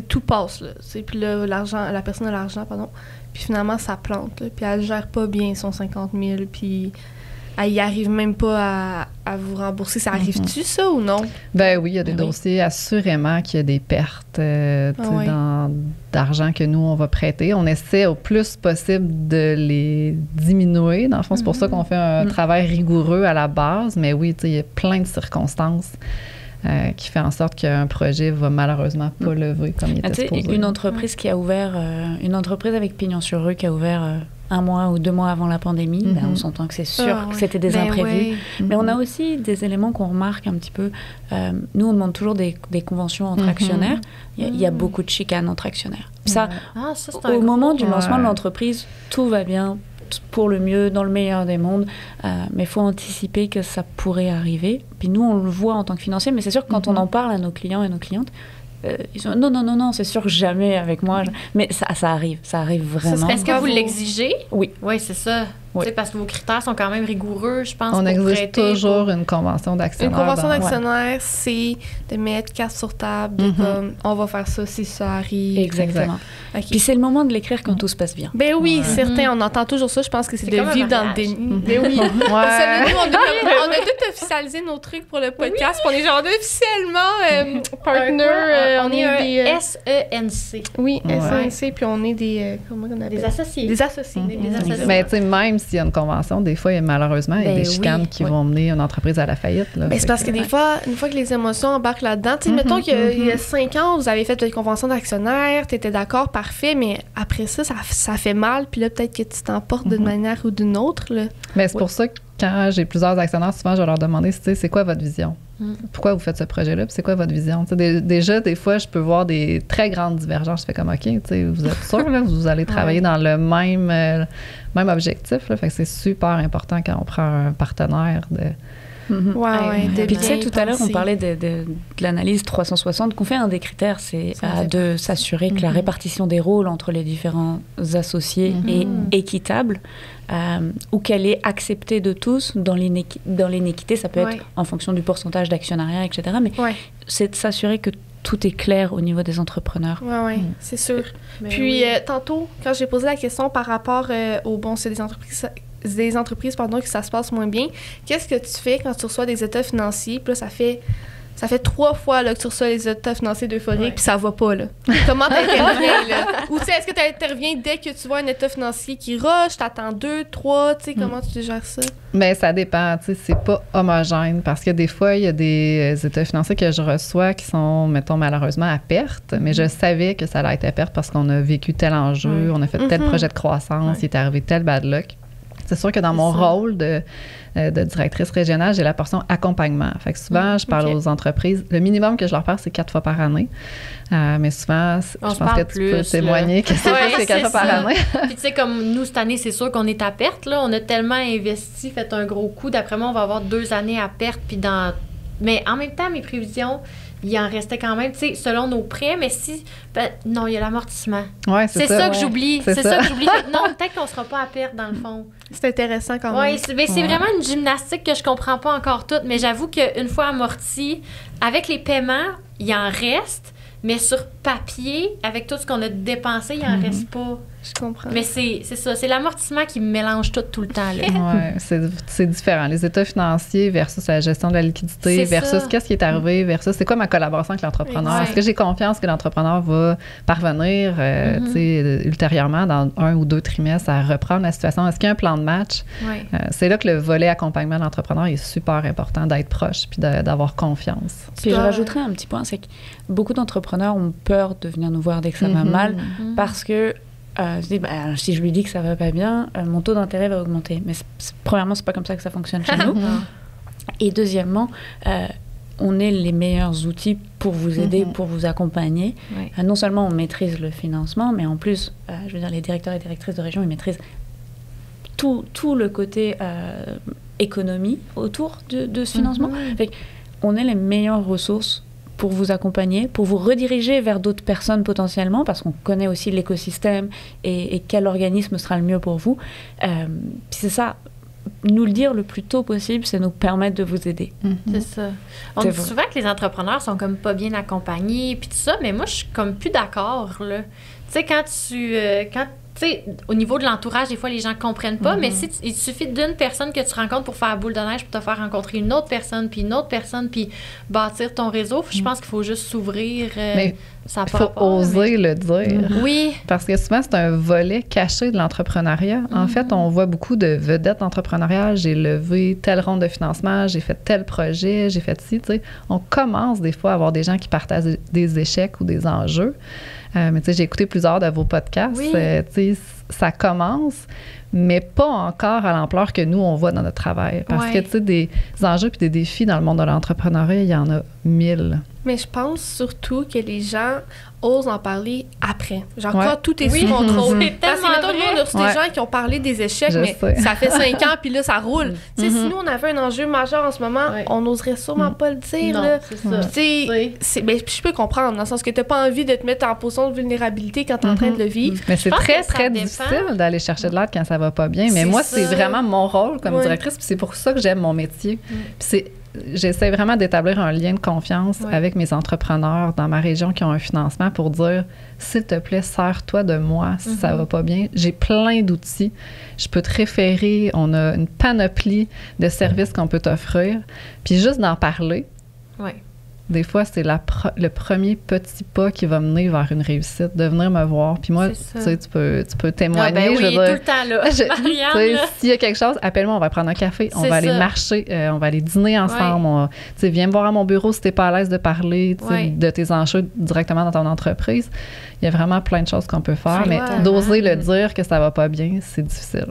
Speaker 2: tout passe, là, puis là, la personne a l'argent, puis finalement, ça plante, là, puis elle gère pas bien son 50 000, puis elle y arrive même pas à vous rembourser. Ça arrive-tu, ça, ou non? Ben
Speaker 4: oui, il y a des dossiers, assurément, qu'il y a des pertes d'argent que nous, on va prêter. On essaie au plus possible de les diminuer. Dans le fond, c'est pour ça qu'on fait un travail rigoureux à la base. Mais oui, il y a plein de circonstances qui fait en sorte qu'un projet va malheureusement pas lever comme il était supposé.
Speaker 5: Une entreprise qui a ouvert, une entreprise avec pignon sur rue qui a ouvert 1 mois ou 2 mois avant la pandémie, on s'entend que c'est sûr que c'était des imprévus. Mais on a aussi des éléments qu'on remarque un petit peu. Nous, on demande toujours des conventions entre actionnaires. Il y a beaucoup de chicanes entre actionnaires. Ça, au moment du lancement de l'entreprise, tout va bien, pour le mieux, dans le meilleur des mondes, mais il faut anticiper que ça pourrait arriver. Puis nous, on le voit en tant que financier, mais c'est sûr que quand on en parle à nos clients et nos clientes, ils sont non, c'est sûr que jamais avec moi. Mais ça arrive vraiment.
Speaker 3: Est-ce que vous l'exigez?
Speaker 5: Oui.
Speaker 3: Oui, c'est ça. Oui. Parce que vos critères sont quand même rigoureux, je pense.
Speaker 4: On exige toujours une convention d'actionnaire.
Speaker 2: Une convention d'actionnaire, c'est de mettre carte sur table, de comme, on va faire ça si ça arrive.
Speaker 5: Exactement. Okay. Puis c'est le moment de l'écrire quand tout se passe bien.
Speaker 2: Ben oui, certain, on entend toujours ça. Je pense que c'est de vivre dans le déni. Ben oui. On a tout officialisé nos trucs pour le podcast. On est genre officiellement partner.
Speaker 3: On est un SENC.
Speaker 2: Oui, SENC, puis on est des... comment on appelle?
Speaker 3: Des associés.
Speaker 2: Des associés.
Speaker 4: Mais tu sais, même s'il y a une convention, des fois, malheureusement, il y a des chicanes qui vont mener une entreprise à la faillite. Là,
Speaker 2: c'est parce que des fois, une fois que les émotions embarquent là-dedans, tu sais, mettons qu'il y a 5 ans, vous avez fait votre convention d'actionnaire, tu étais d'accord, parfait, mais après ça fait mal, puis là, peut-être que tu t'emportes d'une manière ou d'une autre. Là.
Speaker 4: Mais c'est pour ça que quand j'ai plusieurs actionnaires, souvent, je vais leur demander, c'est quoi votre vision? Pourquoi vous faites ce projet-là? Puis c'est quoi votre vision? Déjà, des fois, je peux voir des très grandes divergences. Je fais comme, OK, vous êtes sûr, là, vous allez travailler dans le même objectif. Là, fait que c'est super important quand on prend un partenaire de...
Speaker 5: Puis tu sais, tout à l'heure, on parlait de l'analyse 360, qu'on fait un des critères, c'est de s'assurer que la répartition des rôles entre les différents associés est équitable ou qu'elle est acceptée de tous dans l'inéquité. Ça peut être en fonction du pourcentage d'actionnariat, etc. Mais c'est de s'assurer que tout est clair au niveau des entrepreneurs.
Speaker 2: Oui, c'est sûr. Mais puis, tantôt, quand j'ai posé la question par rapport c'est des entreprises que ça se passe moins bien. Qu'est-ce que tu fais quand tu reçois des états financiers? Puis là, ça fait 3 fois là, que tu reçois les états financiers d'Euphorique, puis ça va pas, là. Comment t'interviens, là? Ou, tu sais, est-ce que t'interviens dès que tu vois un état financier qui rush, t'attends 2, 3, tu sais, comment tu gères ça?
Speaker 4: Mais ça dépend, tu sais, c'est pas homogène, parce que des fois, il y a des états financiers que je reçois qui sont, mettons, malheureusement à perte, mais je savais que ça allait être à perte parce qu'on a vécu tel enjeu, on a fait tel projet de croissance, il est arrivé tel bad luck. C'est sûr que dans mon rôle de directrice régionale, j'ai la portion accompagnement. Fait que souvent, je parle aux entreprises. Le minimum que je leur parle, c'est 4 fois par année. Mais souvent, je pense que tu peux témoigner que c'est 4 fois par année.
Speaker 3: Puis tu sais, comme nous, cette année, c'est sûr qu'on est à perte. Là. On a tellement investi, fait un gros coup. D'après moi, on va avoir 2 années à perte. Mais en même temps, mes prévisions... Il en restait quand même, tu sais, selon nos prêts, mais non, il y a l'amortissement.
Speaker 4: Ouais,
Speaker 3: c'est ça que j'oublie. C'est ça que j'oublie. Non, peut-être qu'on sera pas à perte, dans le fond.
Speaker 2: C'est intéressant quand même.
Speaker 3: Oui, c'est vraiment une gymnastique que je comprends pas encore toute, mais j'avoue qu'une fois amorti, avec les paiements, il en reste, mais sur papier, avec tout ce qu'on a dépensé, il en reste pas.
Speaker 2: Je comprends.
Speaker 3: Mais c'est ça, c'est l'amortissement qui mélange tout le temps.
Speaker 4: Oui, c'est différent. Les états financiers versus la gestion de la liquidité, versus qu'est-ce qui est arrivé, versus c'est quoi ma collaboration avec l'entrepreneur. Est-ce que j'ai confiance que l'entrepreneur va parvenir ultérieurement, dans 1 ou 2 trimestres, à reprendre la situation? Est-ce qu'il y a un plan de match? C'est là que le volet accompagnement de l'entrepreneur est super important, d'être proche puis d'avoir confiance.
Speaker 5: Puis je rajouterais un petit point, c'est que beaucoup d'entrepreneurs ont peur de venir nous voir dès que ça va mal parce que si je lui dis que ça va pas bien, mon taux d'intérêt va augmenter. Mais premièrement, c'est pas comme ça que ça fonctionne chez nous. Et deuxièmement, on est les meilleurs outils pour vous aider, pour vous accompagner. Non seulement on maîtrise le financement, mais en plus, je veux dire, les directeurs et directrices de région, ils maîtrisent tout le côté économie autour de ce financement. Fait on est les meilleures ressources pour vous accompagner, pour vous rediriger vers d'autres personnes potentiellement, parce qu'on connaît aussi l'écosystème et quel organisme sera le mieux pour vous. Puis c'est ça, nous le dire le plus tôt possible, c'est nous permettre de vous aider.
Speaker 3: C'est ça. On dit souvent que les entrepreneurs sont comme pas bien accompagnés, puis tout ça, mais moi, je suis comme plus d'accord, là. Tu sais, quand tu sais, au niveau de l'entourage, des fois, les gens comprennent pas, mais il suffit d'une personne que tu rencontres pour faire boule de neige, pour te faire rencontrer une autre personne, puis bâtir ton réseau. Je pense qu'il faut juste s'ouvrir.
Speaker 4: Mais il faut oser le dire.
Speaker 3: Oui.
Speaker 4: Parce que souvent, c'est un volet caché de l'entrepreneuriat. En fait, on voit beaucoup de vedettes entrepreneuriales. J'ai levé telle ronde de financement, j'ai fait tel projet, j'ai fait ci, tu sais. On commence des fois à avoir des gens qui partagent des échecs ou des enjeux. Mais tu sais, j'ai écouté plusieurs de vos podcasts. Tu sais, ça commence, mais pas encore à l'ampleur que nous, on voit dans notre travail. Parce que, tu sais, des enjeux puis des défis dans le monde de l'entrepreneuriat, il y en a 1000.
Speaker 2: Mais je pense surtout que les gens osent en parler après. Genre, quand tout est sous contrôle. Parce que, mettons, nous, on a reçu des gens qui ont parlé des échecs, ça fait 5 ans, puis là, ça roule. Tu sais, si nous, on avait un enjeu majeur en ce moment, on n'oserait sûrement pas le dire.
Speaker 3: Non,
Speaker 2: là.
Speaker 3: c'est ça.
Speaker 2: Tu sais, je peux comprendre, dans le sens que tu n'as pas envie de te mettre en position de vulnérabilité quand tu es en train de le vivre.
Speaker 4: Mais c'est très, très difficile d'aller chercher de l'aide quand ça va pas bien. Mais moi, c'est vraiment mon rôle comme directrice, puis c'est pour ça que j'aime mon métier. Puis j'essaie vraiment d'établir un lien de confiance avec mes entrepreneurs dans ma région qui ont un financement pour dire, s'il te plaît, sers-toi de moi si ça va pas bien. J'ai plein d'outils. Je peux te référer. On a une panoplie de services qu'on peut t'offrir. Puis juste d'en parler, des fois, c'est le premier petit pas qui va mener vers une réussite, de venir me voir. Puis moi, tu sais, tu peux témoigner.
Speaker 3: Ah ben oui, tout le temps là. Marianne,
Speaker 4: s'il y a quelque chose, appelle-moi, on va prendre un café, on va aller marcher, on va aller dîner ensemble. Tu sais, viens me voir à mon bureau si t'es pas à l'aise de parler de tes enjeux directement dans ton entreprise. Il y a vraiment plein de choses qu'on peut faire, mais d'oser le dire que ça va pas bien, c'est difficile.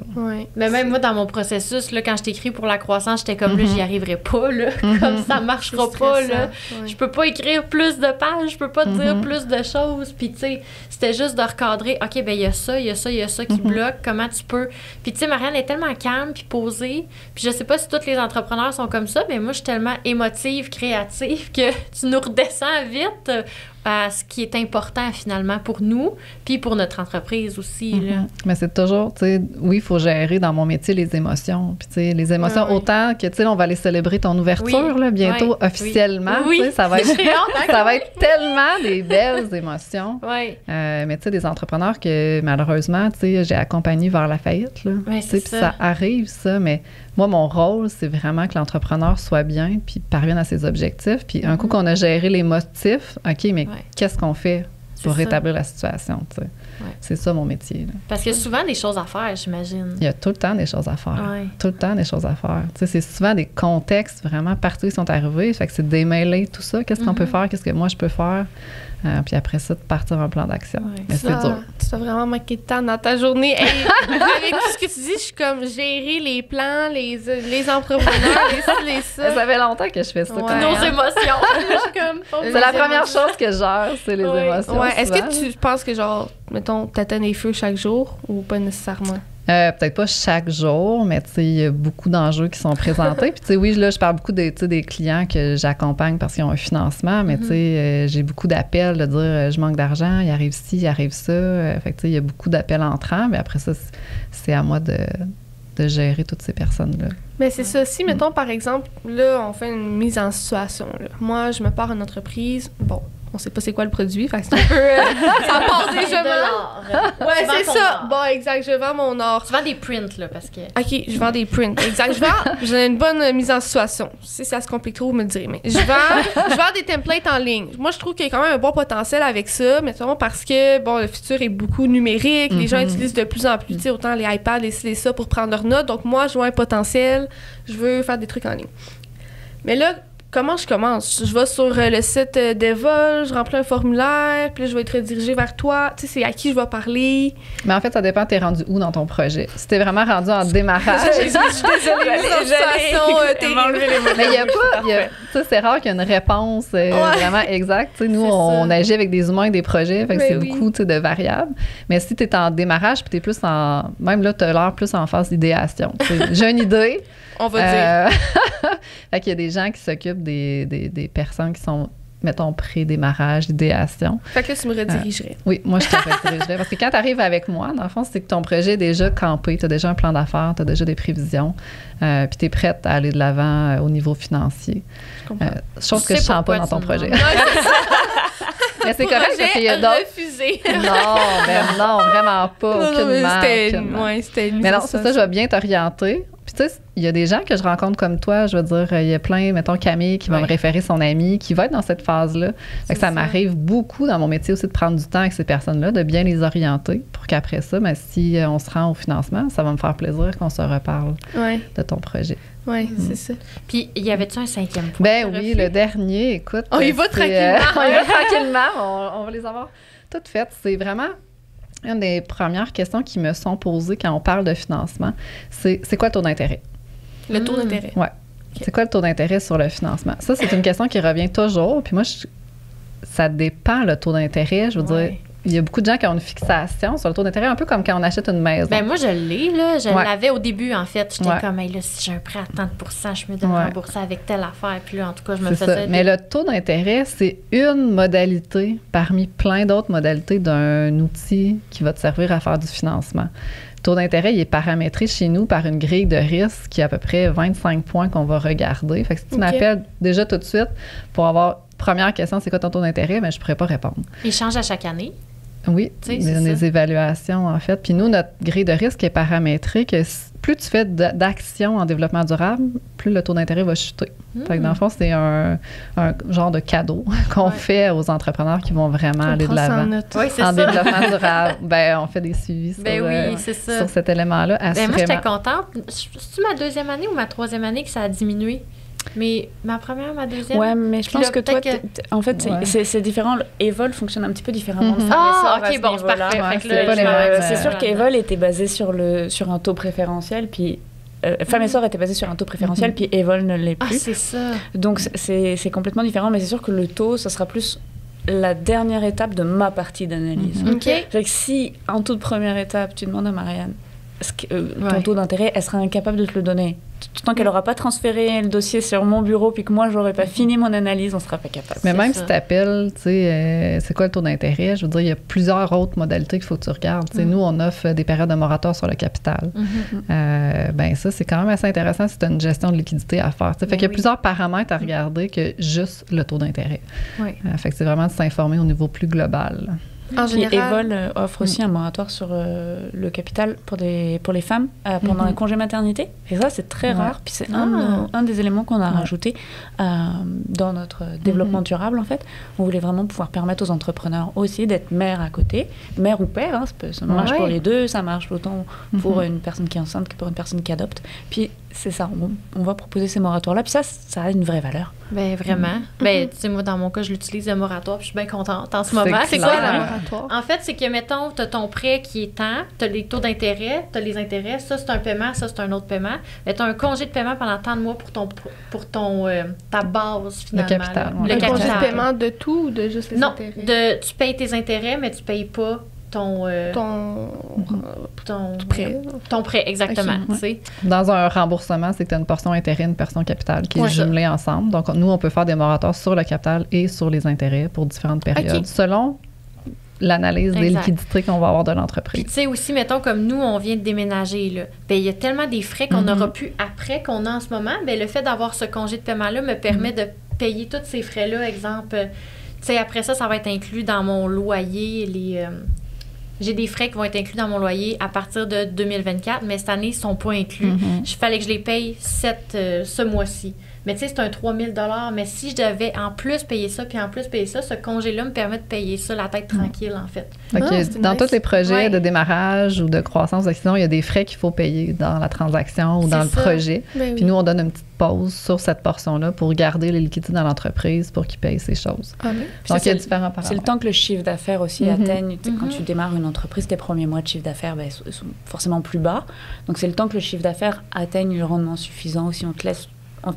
Speaker 3: Mais même moi, dans mon processus, là, quand je t'écris pour la croissance, j'étais comme là, j'y arriverai pas, là. Comme ça marchera pas, là. Je peux pas écrire plus de pages, je peux pas dire plus de choses. Puis, tu sais, c'était juste de recadrer. OK, ben il y a ça qui bloque. Comment tu peux... Puis, tu sais, Marianne est tellement calme puis posée. Puis, je sais pas si tous les entrepreneurs sont comme ça, mais moi, je suis tellement émotive, créative que tu nous redescends vite à ce qui est important, finalement, pour nous puis pour notre entreprise aussi, là.
Speaker 4: Mais c'est toujours, tu sais, oui, il faut gérer dans mon métier les émotions. Puis, tu sais, les émotions, autant que, tu sais, on va aller célébrer ton ouverture, là, bientôt, officiellement. Tu sais, ça va être tellement des belles émotions. Mais tu sais, des entrepreneurs que, malheureusement, tu sais, j'ai accompagné vers la faillite, là. Tu sais, puis ça arrive, ça, mais moi, mon rôle, c'est vraiment que l'entrepreneur soit bien puis parvienne à ses objectifs. Puis un coup qu'on a géré les motifs, OK, mais qu'est-ce qu'on fait pour rétablir la situation, tu sais? C'est ça, mon métier, là. Parce
Speaker 3: qu'il y a souvent des choses à faire, j'imagine.
Speaker 4: Il y a tout le temps des choses à faire. Tout le temps des choses à faire. Tu sais, c'est souvent des contextes vraiment particuliers qui sont arrivés. Fait que c'est de démêler tout ça. Qu'est-ce qu'on peut faire? Qu'est-ce que moi, je peux faire? Puis après ça, de partir en plan d'action. Mais c'est dur.
Speaker 2: Tu as vraiment manqué de temps dans ta journée. Hey, avec tout ce que tu dis, je suis comme gérer les plans, les entrepreneurs, les ça.
Speaker 4: Ça fait longtemps que je fais ça.
Speaker 3: Nos émotions.
Speaker 4: C'est la première chose que je gère, c'est les émotions.
Speaker 2: Est-ce que tu penses que, genre, mettons, t'atteins les feux chaque jour ou pas nécessairement?
Speaker 4: Peut-être pas chaque jour, mais tu sais, il y a beaucoup d'enjeux qui sont présentés. Puis tu sais, oui, là, je parle beaucoup des clients que j'accompagne parce qu'ils ont un financement, mais tu sais, j'ai beaucoup d'appels de dire je manque d'argent, il arrive ci, il arrive ça. Fait que tu sais, il y a beaucoup d'appels entrants, mais après ça, c'est à moi de gérer toutes ces personnes-là.
Speaker 2: Mais c'est ça. Si, mettons, par exemple, là, on fait une mise en situation. Là. Moi, je me pars en entreprise. Bon, on sait pas c'est quoi le produit, fait que c'est un peu ça part déjà mal. Ouais, c'est ça. Bon, exact, je vends mon or.
Speaker 3: Tu vends des prints, là, parce que...
Speaker 2: OK, je vends des prints. Exact. J'ai une bonne mise en situation. Si ça se complique trop, vous me le direz. Mais je vends des templates en ligne. Moi, je trouve qu'il y a quand même un bon potentiel avec ça, mettons, parce que, bon, le futur est beaucoup numérique. Les gens utilisent de plus en plus, tu sais, autant les iPads, les ça pour prendre leurs notes. Donc, moi, je vois un potentiel. Je veux faire des trucs en ligne. Mais là, comment je commence? Je vais sur le site d'Evol, je remplis un formulaire, puis là, je vais être redirigée vers toi. Tu sais, c'est à qui je vais parler.
Speaker 4: Mais en fait, ça dépend, t'es rendu où dans ton projet. Si t'es vraiment rendu en démarrage...
Speaker 2: Je suis désolée,
Speaker 4: Mais il y a pas... Tu sais, c'est rare qu'il y ait une réponse vraiment exacte. Tu sais, nous, on agit avec des humains et des projets, fait que c'est beaucoup, tu sais, de variables. Mais si t'es en démarrage, puis t'es plus en... Même là, t'as l'air plus en phase d'idéation. J'ai une idée...
Speaker 2: On va dire.
Speaker 4: Fait qu'il y a des gens qui s'occupent des personnes qui sont, mettons, pré-démarrage, idéation.
Speaker 2: Fait que là, tu me redirigerais.
Speaker 4: Oui, moi, je te redirigerais. Parce que quand tu arrives avec moi, dans le fond, c'est que ton projet est déjà campé, tu as déjà un plan d'affaires, tu as déjà des prévisions, puis tu es prête à aller de l'avant au niveau financier.
Speaker 2: Je comprends.
Speaker 4: Chose que je ne sens pas dans ton projet. Mais c'est correct parce qu'il y a d'autres.
Speaker 2: Refusé.
Speaker 4: Non, vraiment pas. Aucune marque.
Speaker 2: C'était
Speaker 4: mais non, c'est ça, je vais bien t'orienter. Puis tu sais, il y a des gens que je rencontre comme toi, je veux dire, il y a plein, mettons Camille qui va me référer son ami, qui va être dans cette phase-là. Fait que ça m'arrive beaucoup dans mon métier aussi de prendre du temps avec ces personnes-là, de bien les orienter pour qu'après ça, si on se rend au financement, ça va me faire plaisir qu'on se reparle de ton projet.
Speaker 2: Oui, c'est ça.
Speaker 3: Puis, y avait-tu un 5e point?
Speaker 4: Ben oui, le dernier, écoute.
Speaker 2: On y va tranquillement.
Speaker 4: On y va tranquillement, on va les avoir toutes faites. C'est vraiment... Une des premières questions qui me sont posées quand on parle de financement, c'est quoi le taux d'intérêt?
Speaker 2: Le taux d'intérêt?
Speaker 4: Oui. Okay. C'est quoi le taux d'intérêt sur le financement? Ça, c'est une question qui revient toujours. Puis moi, ça dépend, le taux d'intérêt. Je veux dire, il y a beaucoup de gens qui ont une fixation sur le taux d'intérêt, un peu comme quand on achète une maison.
Speaker 3: Ben moi, je l'ai, là. Je l'avais au début, en fait. J'étais comme, hey, là, si j'ai un prêt à tant de pourcents, je me donne rembourser avec telle affaire. Puis là, en tout cas, je me faisais...
Speaker 4: Ça. Mais le taux d'intérêt, c'est une modalité parmi plein d'autres modalités d'un outil qui va te servir à faire du financement. Le taux d'intérêt, il est paramétré chez nous par une grille de risque qui est à peu près 25 points qu'on va regarder. Fait que si tu m'appelles déjà tout de suite pour avoir... Première question, c'est quoi ton taux d'intérêt? Mais je ne pourrais pas répondre.
Speaker 3: Il change à chaque année?
Speaker 4: Oui, des évaluations, en fait. Puis nous, notre grille de risque est paramétrée que plus tu fais d'actions en développement durable, plus le taux d'intérêt va chuter. Fait que dans le fond, c'est un genre de cadeau qu'on fait aux entrepreneurs qui vont vraiment aller de l'avant. En développement durable, on fait des suivis sur cet élément-là, assurément.
Speaker 3: Moi, j'étais contente. C'est-tu ma 2e année ou ma 3e année que ça a diminué? Mais ma première, ma deuxième...
Speaker 5: Ouais, mais je pense que toi, en fait, c'est différent. Evol fonctionne un petit peu différemment.
Speaker 3: OK, bon, c'est parfait.
Speaker 5: C'est sûr qu'Evol était basé sur un taux préférentiel, puis... Femme et Sœur était basé sur un taux préférentiel, puis Evol ne l'est plus.
Speaker 3: Ah, c'est ça.
Speaker 5: Donc, c'est complètement différent, mais c'est sûr que le taux, ça sera plus la dernière étape de ma partie d'analyse.
Speaker 3: OK.
Speaker 5: Fait que si, en toute première étape, tu demandes à Marianne ton taux d'intérêt, elle sera incapable de te le donner. Tant qu'elle n'aura pas transféré le dossier sur mon bureau puis que moi, je n'aurai pas fini mon analyse, on ne sera pas capable.
Speaker 4: Mais même si tu appelles, tu sais, c'est quoi le taux d'intérêt? Je veux dire, il y a plusieurs autres modalités qu'il faut que tu regardes. Nous, on offre des périodes de moratoire sur le capital. Ça, c'est quand même assez intéressant si tu as une gestion de liquidité à faire. Fait qu'il y a plusieurs paramètres à regarder que juste le taux d'intérêt. Fait que c'est vraiment de s'informer au niveau plus global.
Speaker 5: En général, Evol offre aussi un moratoire sur le capital pour les femmes pendant un congé maternité. Et ça, c'est très rare. Puis c'est un des éléments qu'on a rajouté dans notre développement durable, en fait. On voulait vraiment pouvoir permettre aux entrepreneurs aussi d'être mère à côté, mère ou père. Ça marche pour les deux. Ça marche autant pour une personne qui est enceinte que pour une personne qui adopte. Puis c'est ça, on va proposer ces moratoires-là. Puis ça a une vraie valeur.
Speaker 3: Ben vraiment. Ben, tu sais, moi, dans mon cas, je l'utilise, le moratoire, puis je suis bien contente en ce moment. C'est quoi, le moratoire? En fait, c'est que, mettons, tu as ton prêt qui est temps, tu as les taux d'intérêt, tu as les intérêts, ça, c'est un paiement, ça, c'est un autre paiement. Mais tu as un congé de paiement pendant tant de mois pour ta base, finalement.
Speaker 4: Le capital.
Speaker 2: Le congé de paiement de tout ou de juste les intérêts?
Speaker 3: Non, tu payes tes intérêts, mais tu payes pas ton prêt. Ton prêt, exactement. Okay,
Speaker 4: dans un remboursement, c'est que tu as une portion intérêt, une portion capital qui est jumelée ensemble. Donc, nous, on peut faire des moratoires sur le capital et sur les intérêts pour différentes périodes, selon l'analyse des liquidités qu'on va avoir de l'entreprise.
Speaker 3: Puis, tu sais, aussi, mettons, comme nous, on vient de déménager, là. Bien, il y a tellement des frais qu'on n'aura plus après qu'on a en ce moment. Bien, le fait d'avoir ce congé de paiement-là me permet de payer tous ces frais-là. Exemple, Tu sais, après ça, ça va être inclus dans mon loyer. J'ai des frais qui vont être inclus dans mon loyer à partir de 2024, mais cette année, ils ne sont pas inclus. Il fallait que je les paye ce mois-ci. Mais tu sais, c'est un 3 000 $. Mais si je devais en plus payer ça, puis en plus payer ça, ce congé-là me permet de payer ça la tête tranquille, en fait.
Speaker 4: Dans tous les projets de démarrage ou de croissance d'acquisition, il y a des frais qu'il faut payer dans la transaction ou dans le projet. Puis nous, on donne une petite pause sur cette portion-là pour garder les liquidités dans l'entreprise pour qu'ils payent ces choses. Donc, il y a différents paramètres.
Speaker 5: C'est le temps que le chiffre d'affaires aussi atteigne. Quand tu démarres une entreprise, tes premiers mois de chiffre d'affaires sont forcément plus bas. Donc, c'est le temps que le chiffre d'affaires atteigne le rendement suffisant aussi. On te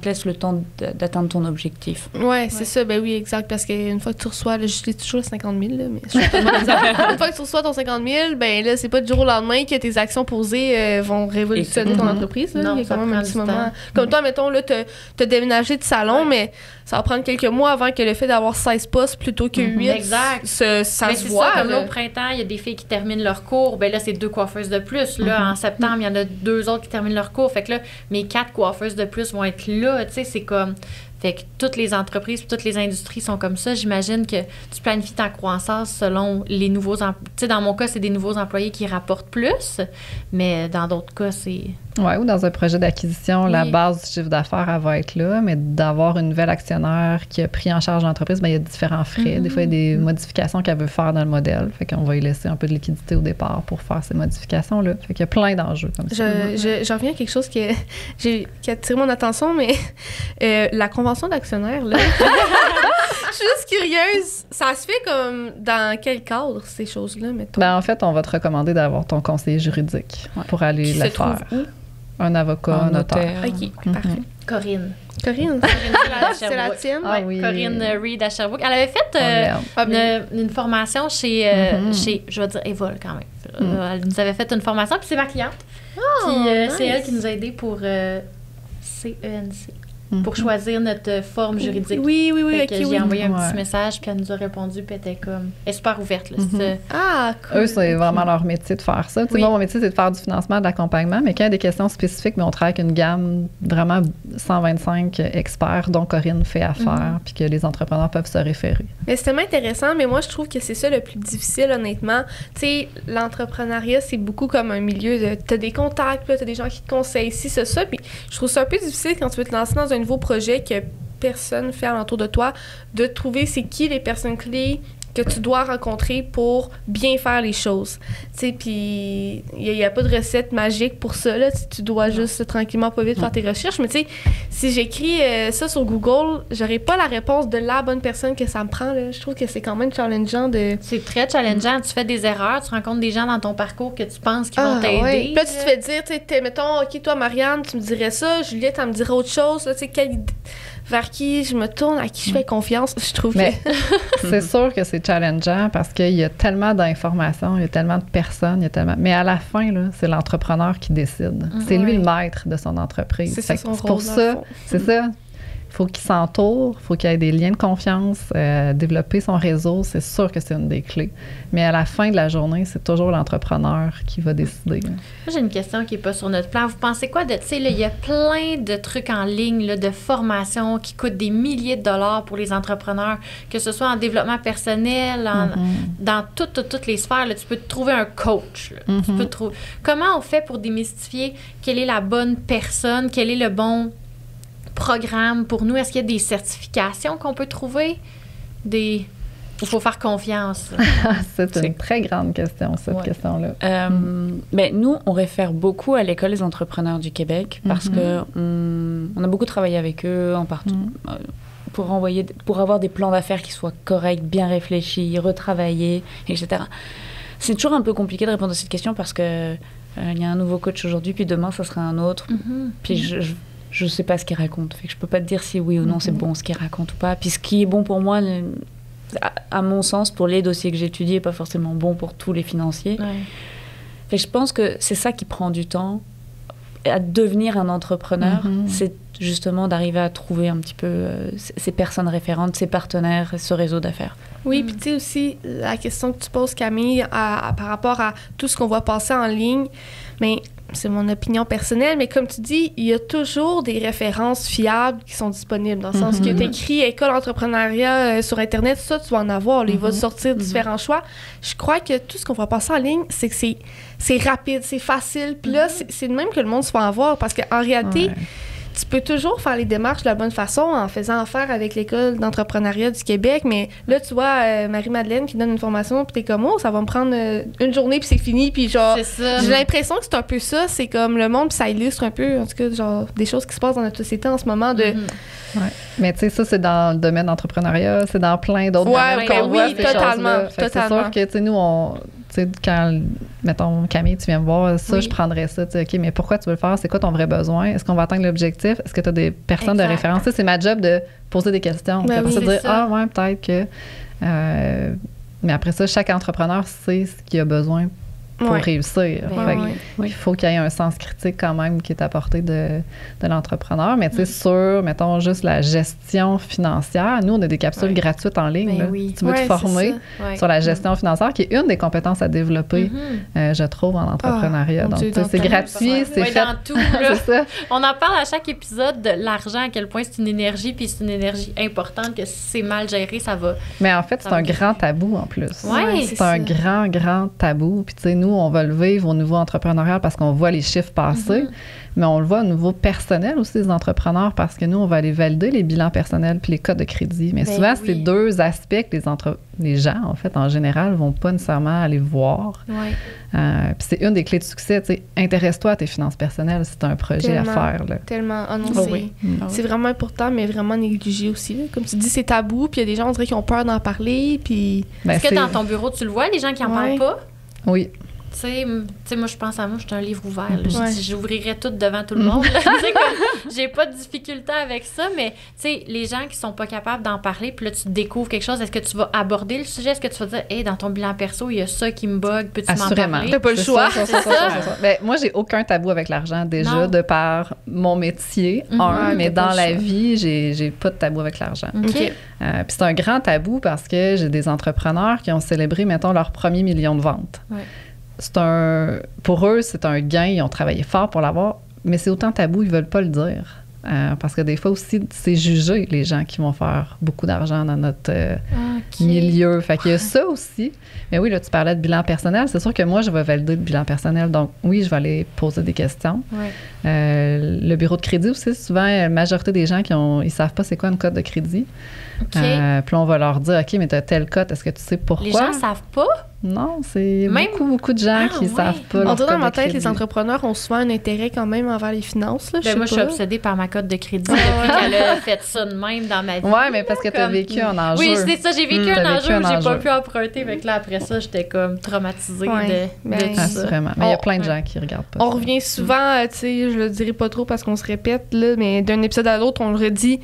Speaker 5: laisse le temps d'atteindre ton objectif.
Speaker 2: C'est ça. Ben oui, exact. Parce qu'une fois que tu reçois, là, je dis toujours 50 000, là, mais une fois que tu reçois ton 50 000, ben là, c'est pas du jour au lendemain que tes actions posées vont révolutionner ton entreprise. Là.
Speaker 3: Non,
Speaker 2: il y a quand même un petit moment. Comme toi, mettons, là, t'as déménagé de salon, mais ça va prendre quelques mois avant que le fait d'avoir 16 postes plutôt que 8,
Speaker 3: exact.
Speaker 2: ça se voit.
Speaker 3: Comme là, au printemps, il y a des filles qui terminent leur cours. Ben là, c'est 2 coiffeuses de plus. Là, en septembre, il y en a 2 autres qui terminent leur cours. Fait que là, mes 4 coiffeuses de plus vont être là. Tu sais, c'est comme... Fait que toutes les entreprises, toutes les industries sont comme ça. J'imagine que tu planifies ta croissance selon les nouveaux... Tu sais, dans mon cas, c'est des nouveaux employés qui rapportent plus. Mais dans d'autres cas, c'est...
Speaker 4: Oui, ou dans un projet d'acquisition, la base du chiffre d'affaires, elle va être là, mais d'avoir une nouvelle actionnaire qui a pris en charge l'entreprise, bien, il y a différents frais. Des fois, il y a des modifications qu'elle veut faire dans le modèle. Fait qu'on va y laisser un peu de liquidité au départ pour faire ces modifications-là. Fait qu'il y a plein d'enjeux comme ça.
Speaker 2: Je reviens à quelque chose qui a attiré mon attention, mais la convention d'actionnaire, là... Je suis juste curieuse. Ça se fait comme dans quel cadre, ces choses-là, mettons?
Speaker 4: Ben, en fait, on va te recommander d'avoir ton conseiller juridique pour aller le faire. Un avocat, un notaire.
Speaker 2: OK, parfait.
Speaker 3: Corinne,
Speaker 2: c'est la tienne?
Speaker 3: Ah, oui. Corinne Reed à Sherbrooke. Elle avait fait une formation chez, je vais dire Evol quand même. Elle nous avait fait une formation, puis c'est ma cliente. Puis c'est elle qui nous a aidés pour CENC. Pour choisir notre forme juridique.
Speaker 2: Oui,
Speaker 3: J'ai envoyé un petit message, puis elle nous a répondu, puis elle était comme... Elle est super ouverte, là.
Speaker 2: Cool.
Speaker 4: Eux, c'est vraiment leur métier de faire ça. Moi, mon métier, c'est de faire du financement, de l'accompagnement, mais quand il y a des questions spécifiques, mais on travaille avec une gamme vraiment 125 experts dont Corinne fait affaire, puis que les entrepreneurs peuvent se référer.
Speaker 2: Mais c'est tellement intéressant, mais moi, je trouve que c'est ça le plus difficile, honnêtement. Tu sais, l'entrepreneuriat, c'est beaucoup comme un milieu de... T'as des contacts, t'as des gens qui te conseillent, ça, puis je trouve ça un peu difficile quand tu veux te lancer dans un nouveau projet que personne fait alentour de toi, de trouver c'est qui les personnes clés que tu dois rencontrer pour bien faire les choses. Tu sais, puis il n'y a pas de recette magique pour ça, là. Tu dois juste tranquillement, pas vite faire tes recherches. Mais tu sais, si j'écris ça sur Google, j'aurai pas la réponse de la bonne personne que ça me prend, là. Je trouve que c'est quand même challengeant de...
Speaker 3: C'est très challengeant. Tu fais des erreurs, tu rencontres des gens dans ton parcours que tu penses qui vont t'aider.
Speaker 2: Ouais. Puis là, tu te fais dire, tu sais, mettons, OK, toi, Marianne, tu me dirais ça, Juliette, elle me dirait autre chose, tu sais, vers qui je me tourne, à qui je fais confiance, je trouve que...
Speaker 4: C'est sûr que c'est challengeant parce qu'il y a tellement d'informations, il y a tellement de personnes, mais à la fin, là, c'est l'entrepreneur qui décide. C'est lui le maître de son entreprise.
Speaker 2: C'est ça son rôle,
Speaker 4: pour ça, c'est ça. Il faut qu'il s'entoure, il faut qu'il y ait des liens de confiance, développer son réseau, c'est sûr que c'est une des clés. Mais à la fin de la journée, c'est toujours l'entrepreneur qui va décider.
Speaker 3: Moi, j'ai une question qui n'est pas sur notre plan. Vous pensez quoi de, tu sais, là, il y a plein de trucs en ligne, là, de formations qui coûtent des milliers de dollars pour les entrepreneurs, que ce soit en développement personnel, dans toutes les sphères. Là, tu peux te trouver un coach. Là. Tu peux te trouver... Comment on fait pour démystifier quelle est la bonne personne, quel est le bon programme pour nous? Est-ce qu'il y a des certifications qu'on peut trouver? Il faut faire confiance.
Speaker 4: C'est une très grande question, cette question-là.
Speaker 5: Mais nous, on réfère beaucoup à l'École des entrepreneurs du Québec parce que on a beaucoup travaillé avec eux en partout pour avoir des plans d'affaires qui soient corrects, bien réfléchis, retravaillés, etc. C'est toujours un peu compliqué de répondre à cette question parce que il y a un nouveau coach aujourd'hui, puis demain, ça sera un autre. Puis je sais pas ce qu'il raconte. Fait que je peux pas te dire si oui ou non c'est bon ce qu'il raconte ou pas. Puis ce qui est bon pour moi, à mon sens, pour les dossiers que j'étudie, n'est pas forcément bon pour tous les financiers. Fait que je pense que c'est ça qui prend du temps. À devenir un entrepreneur, c'est justement d'arriver à trouver un petit peu ces personnes référentes, ces partenaires, ce réseau d'affaires.
Speaker 2: Oui, puis tu sais aussi, la question que tu poses, Camille, par rapport à tout ce qu'on voit passer en ligne, mais c'est mon opinion personnelle, mais comme tu dis, il y a toujours des références fiables qui sont disponibles, dans le sens que tu écris école entrepreneuriat sur Internet, ça, tu vas en avoir. Là, il va sortir différents choix. Je crois que tout ce qu'on va passer en ligne, c'est que c'est rapide, c'est facile. Puis là, c'est de même que le monde se fait en voir, parce qu'en réalité, tu peux toujours faire les démarches de la bonne façon en faisant affaire avec l'École d'entrepreneuriat du Québec, mais là, tu vois, Marie-Madeleine qui donne une formation, puis t'es comme, oh, ça va me prendre une journée, puis c'est fini, puis genre, j'ai l'impression que c'est un peu ça, c'est comme le monde, puis ça illustre un peu, en tout cas, genre, des choses qui se passent dans notre société en ce moment de...
Speaker 4: Ouais. Mais tu sais, ça, c'est dans le domaine d'entrepreneuriat, c'est dans plein d'autres domaines qu'on voit ces
Speaker 2: totalement.
Speaker 4: C'est sûr que, tu sais, nous, tu sais, quand, mettons, Camille, tu viens me voir, ça, je prendrais ça, tu sais, OK, mais pourquoi tu veux le faire? C'est quoi ton vrai besoin? Est-ce qu'on va atteindre l'objectif? Est-ce que tu as des personnes de référence? Tu sais, c'est ma job de poser des questions.
Speaker 2: Ben
Speaker 4: Puis dire, peut-être que... mais après ça, chaque entrepreneur sait ce qu'il a besoin pour réussir. Il faut qu'il y ait un sens critique quand même qui est apporté de l'entrepreneur. Mais tu sais, sur, mettons, juste la gestion financière, nous, on a des capsules gratuites en ligne. Tu veux te former sur la gestion financière, qui est une des compétences à développer, je trouve, en entrepreneuriat. Donc, c'est gratuit, c'est fait.
Speaker 3: Dans tout, ça. On en parle à chaque épisode de l'argent, à quel point c'est une énergie, puis c'est une énergie importante, que si c'est mal géré, ça va.
Speaker 4: Mais en fait, c'est un grand tabou en plus.
Speaker 3: C'est
Speaker 4: un grand tabou. Puis tu sais, nous, on va le vivre au niveau entrepreneurial parce qu'on voit les chiffres passer, mais on le voit au niveau personnel aussi des entrepreneurs, parce que nous, on va aller valider les bilans personnels puis les codes de crédit. Mais souvent, c'est deux aspects que les gens, en fait, en général, vont pas nécessairement aller voir. Puis c'est une des clés de succès. Tu sais, intéresse-toi à tes finances personnelles si tu as un projet à faire. Là.
Speaker 2: Tellement. C'est vraiment important, mais vraiment négligé aussi. Là. Comme tu dis, c'est tabou, puis il y a des gens, on dirait, qui ont peur d'en parler. Puis...
Speaker 3: Est-ce que dans ton bureau, tu le vois, les gens qui en parlent pas?
Speaker 4: Oui.
Speaker 3: Tu sais, moi, je pense à moi, je suis un livre ouvert. J'ouvrirais tout devant tout le monde. Tu sais, comme, j'ai pas de difficulté avec ça, mais tu sais, les gens qui sont pas capables d'en parler, puis là, tu découvres quelque chose, est-ce que tu vas aborder le sujet? Est-ce que tu vas dire, hey, dans ton bilan perso, il y a ça qui me bug, peux-tu m'en parler?
Speaker 2: T'as pas le choix.
Speaker 4: C'est ça. Ben, moi, j'ai aucun tabou avec l'argent, déjà, de par mon métier, mais dans la vie, j'ai pas de tabou avec l'argent. Puis c'est un grand tabou parce que j'ai des entrepreneurs qui ont célébré, mettons, leur premier million de ventes. Pour eux, c'est un gain, ils ont travaillé fort pour l'avoir, mais c'est autant tabou, ils veulent pas le dire. Parce que des fois aussi, c'est jugé, les gens qui vont faire beaucoup d'argent dans notre milieu. Fait qu'il y a ça aussi. Mais oui, là, tu parlais de bilan personnel. C'est sûr que moi, je vais valider le bilan personnel. Donc, oui, je vais aller poser des questions. Le bureau de crédit aussi, souvent, la majorité des gens ils savent pas c'est quoi une cote de crédit. Puis là, on va leur dire, OK, mais tu as telle cote, est-ce que tu sais pourquoi?
Speaker 3: Les gens savent pas?
Speaker 4: Non, c'est beaucoup de gens qui savent pas.
Speaker 2: En dans ma tête, les entrepreneurs ont souvent un intérêt quand même envers les finances. Là,
Speaker 3: moi, je suis obsédée par ma cote de crédit depuis qu'elle a fait ça de même dans ma vie.
Speaker 4: Oui, mais parce que tu as vécu un enjeu.
Speaker 3: Oui, c'est ça, j'ai vécu un enjeu où j'ai pas pu emprunter. Fait que là, après ça, j'étais comme traumatisée de tout ça.
Speaker 4: Vraiment. Mais il y a plein de gens qui regardent pas
Speaker 2: ça. On revient souvent, tu sais, je le dirai pas trop parce qu'on se répète, là, mais d'un épisode à l'autre, on le redit.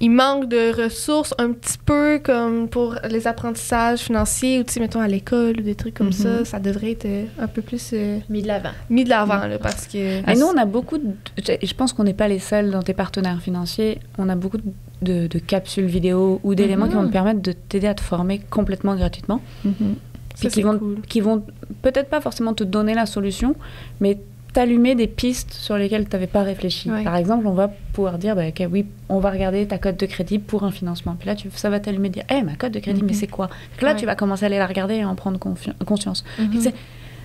Speaker 2: Il manque de ressources un petit peu comme pour les apprentissages financiers ou, tu sais, mettons, à l'école ou des trucs comme ça. Ça devrait être un peu plus...
Speaker 3: mis de l'avant.
Speaker 2: Mis de l'avant, là, parce que...
Speaker 5: Et nous, on a beaucoup je pense qu'on n'est pas les seuls dans tes partenaires financiers. On a beaucoup de capsules vidéo ou d'éléments qui vont te permettre de t'aider à te former complètement gratuitement. Puis qui vont peut-être pas forcément te donner la solution, mais t'allumer des pistes sur lesquelles tu n'avais pas réfléchi. Par exemple, on va pouvoir dire, OK, oui, on va regarder ta cote de crédit pour un financement. Puis là, ça va t'allumer, dire, ma cote de crédit, mais c'est quoi? Puis là, tu vas commencer à aller la regarder et en prendre conscience.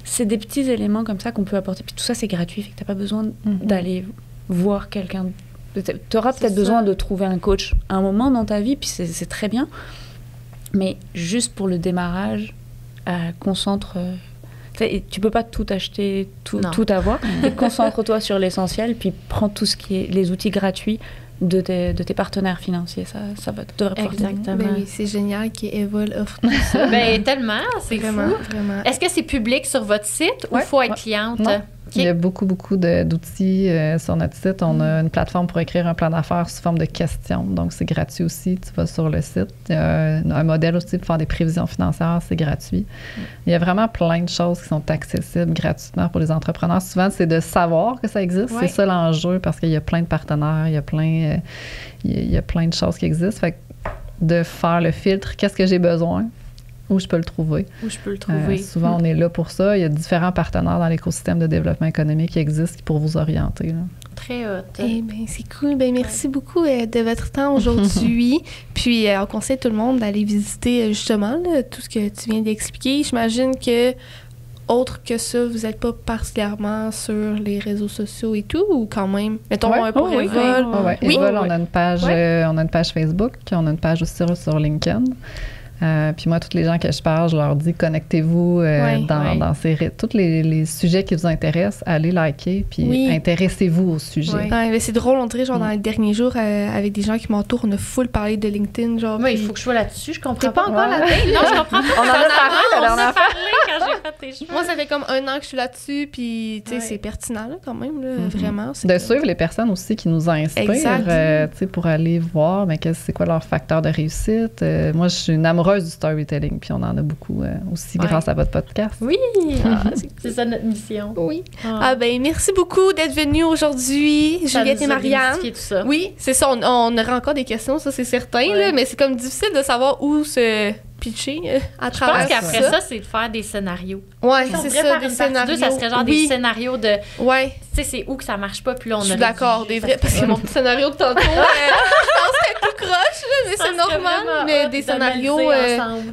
Speaker 5: C'est des petits éléments comme ça qu'on peut apporter. Puis tout ça, c'est gratuit, fait que tu n'as pas besoin d'aller voir quelqu'un. Tu auras peut-être besoin de trouver un coach à un moment dans ta vie, puis c'est très bien. Mais juste pour le démarrage, concentre... tu peux pas tout acheter, tout avoir. Concentre-toi sur l'essentiel, puis prends tout ce qui est les outils gratuits de tes partenaires financiers. Ça va te rapporter.
Speaker 3: Exactement.
Speaker 2: Ben oui, c'est génial qu'Evol offre tout ça.
Speaker 3: Tellement, c'est
Speaker 2: vraiment,
Speaker 3: fou.
Speaker 2: Vraiment.
Speaker 3: Est-ce que c'est public sur votre site ou il faut être cliente?
Speaker 4: Non. Il y a beaucoup d'outils sur notre site. On a une plateforme pour écrire un plan d'affaires sous forme de questions. Donc, c'est gratuit aussi. Tu vas sur le site. Il y a un modèle aussi pour faire des prévisions financières. C'est gratuit. Il y a vraiment plein de choses qui sont accessibles gratuitement pour les entrepreneurs. Souvent, c'est de savoir que ça existe. C'est ça l'enjeu parce qu'il y a plein de partenaires. Il y a plein de choses qui existent. Fait que de faire le filtre, qu'est-ce que j'ai besoin? où je peux le trouver.
Speaker 2: Où je peux le trouver.
Speaker 4: Souvent, on est là pour ça. Il y a différents partenaires dans l'écosystème de développement économique qui existent pour vous orienter. Là.
Speaker 3: Très hot.
Speaker 2: Eh bien, c'est cool. Ben, merci beaucoup de votre temps aujourd'hui. Puis, on conseille tout le monde d'aller visiter justement là, tout ce que tu viens d'expliquer. J'imagine que, autre que ça, vous n'êtes pas particulièrement sur les réseaux sociaux et tout, ou quand même? Mettons, pour Evol.
Speaker 4: Oui, Evol, on a une page Facebook, on a une page aussi sur LinkedIn. Puis moi, tous les gens que je parle, je leur dis connectez-vous dans tous les sujets qui vous intéressent, allez liker, puis intéressez-vous au sujet.
Speaker 2: Ouais. Mais c'est drôle, on dirait, genre dans les derniers jours, avec des gens qui m'entourent, on a full parlé de LinkedIn. Genre,
Speaker 3: il faut que je sois là-dessus, je comprends
Speaker 2: pas. T'es pas encore là-dedans?
Speaker 3: Non, je comprends pas.
Speaker 4: On en a parlé la dernière fois.
Speaker 3: Quand j'ai fait tes cheveux.
Speaker 2: Moi, ça fait comme 1 an que je suis là-dessus, puis tu sais, c'est pertinent là, quand même, là, vraiment.
Speaker 4: De suivre les personnes aussi qui nous inspirent, tu sais, pour aller voir, mais c'est quoi leur facteur de réussite. Moi, je suis une amoureuse du storytelling, puis on en a beaucoup aussi grâce à votre podcast.
Speaker 3: Oui! C'est ça notre mission.
Speaker 2: Oui. Ben merci beaucoup d'être venus aujourd'hui, Juliette et Marianne.
Speaker 3: Tout ça.
Speaker 2: Oui, c'est ça, on aura encore des questions, ça c'est certain, là, mais c'est comme difficile de savoir où se pitcher à travers ça.
Speaker 3: Je pense qu'après ça, c'est de faire des scénarios.
Speaker 2: Ouais, c'est ça, des scénarios.
Speaker 3: Ça serait genre des scénarios de...
Speaker 2: Ouais.
Speaker 3: Tu sais, c'est où que ça marche pas, puis là, on a...
Speaker 2: Je suis d'accord, des vrais... Parce que mon petit scénario de tantôt, je pense que c'est tout croche, là, mais c'est normal. Mais des scénarios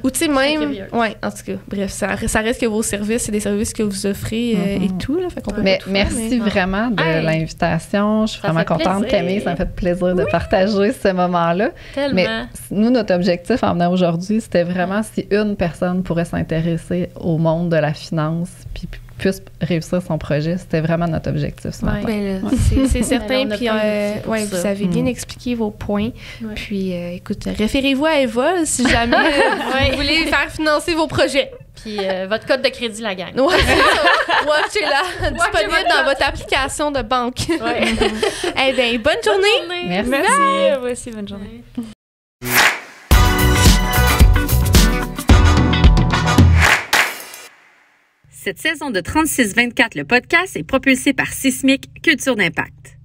Speaker 2: où, tu sais, même... Ouais, en tout cas, bref, ça reste que vos services, c'est des services que vous offrez et tout, là. Fait qu'on peut pas tout
Speaker 4: merci
Speaker 2: faire,
Speaker 4: vraiment de l'invitation. Je suis vraiment contente, Camille. Ça me fait plaisir de partager ce moment-là.
Speaker 3: Tellement.
Speaker 4: Mais nous, notre objectif en venant aujourd'hui, c'était vraiment si une personne pourrait s'intéresser au monde de la finance puis puisse réussir son projet, c'était vraiment notre objectif ce matin.
Speaker 2: C'est certain. Puis vous avez bien expliqué vos points. Ouais. Puis écoute, référez-vous à Evol si jamais vous voulez faire financer vos projets.
Speaker 3: Puis votre code de crédit, la gang.
Speaker 2: Ouais, watchez-la. Disponible dans votre application de banque. Ouais. Eh bien, bonne journée.
Speaker 4: Merci.
Speaker 5: À vous aussi, bonne journée.
Speaker 1: Cette saison de 36-24, le podcast est propulsé par Sismic Culture d'Impact.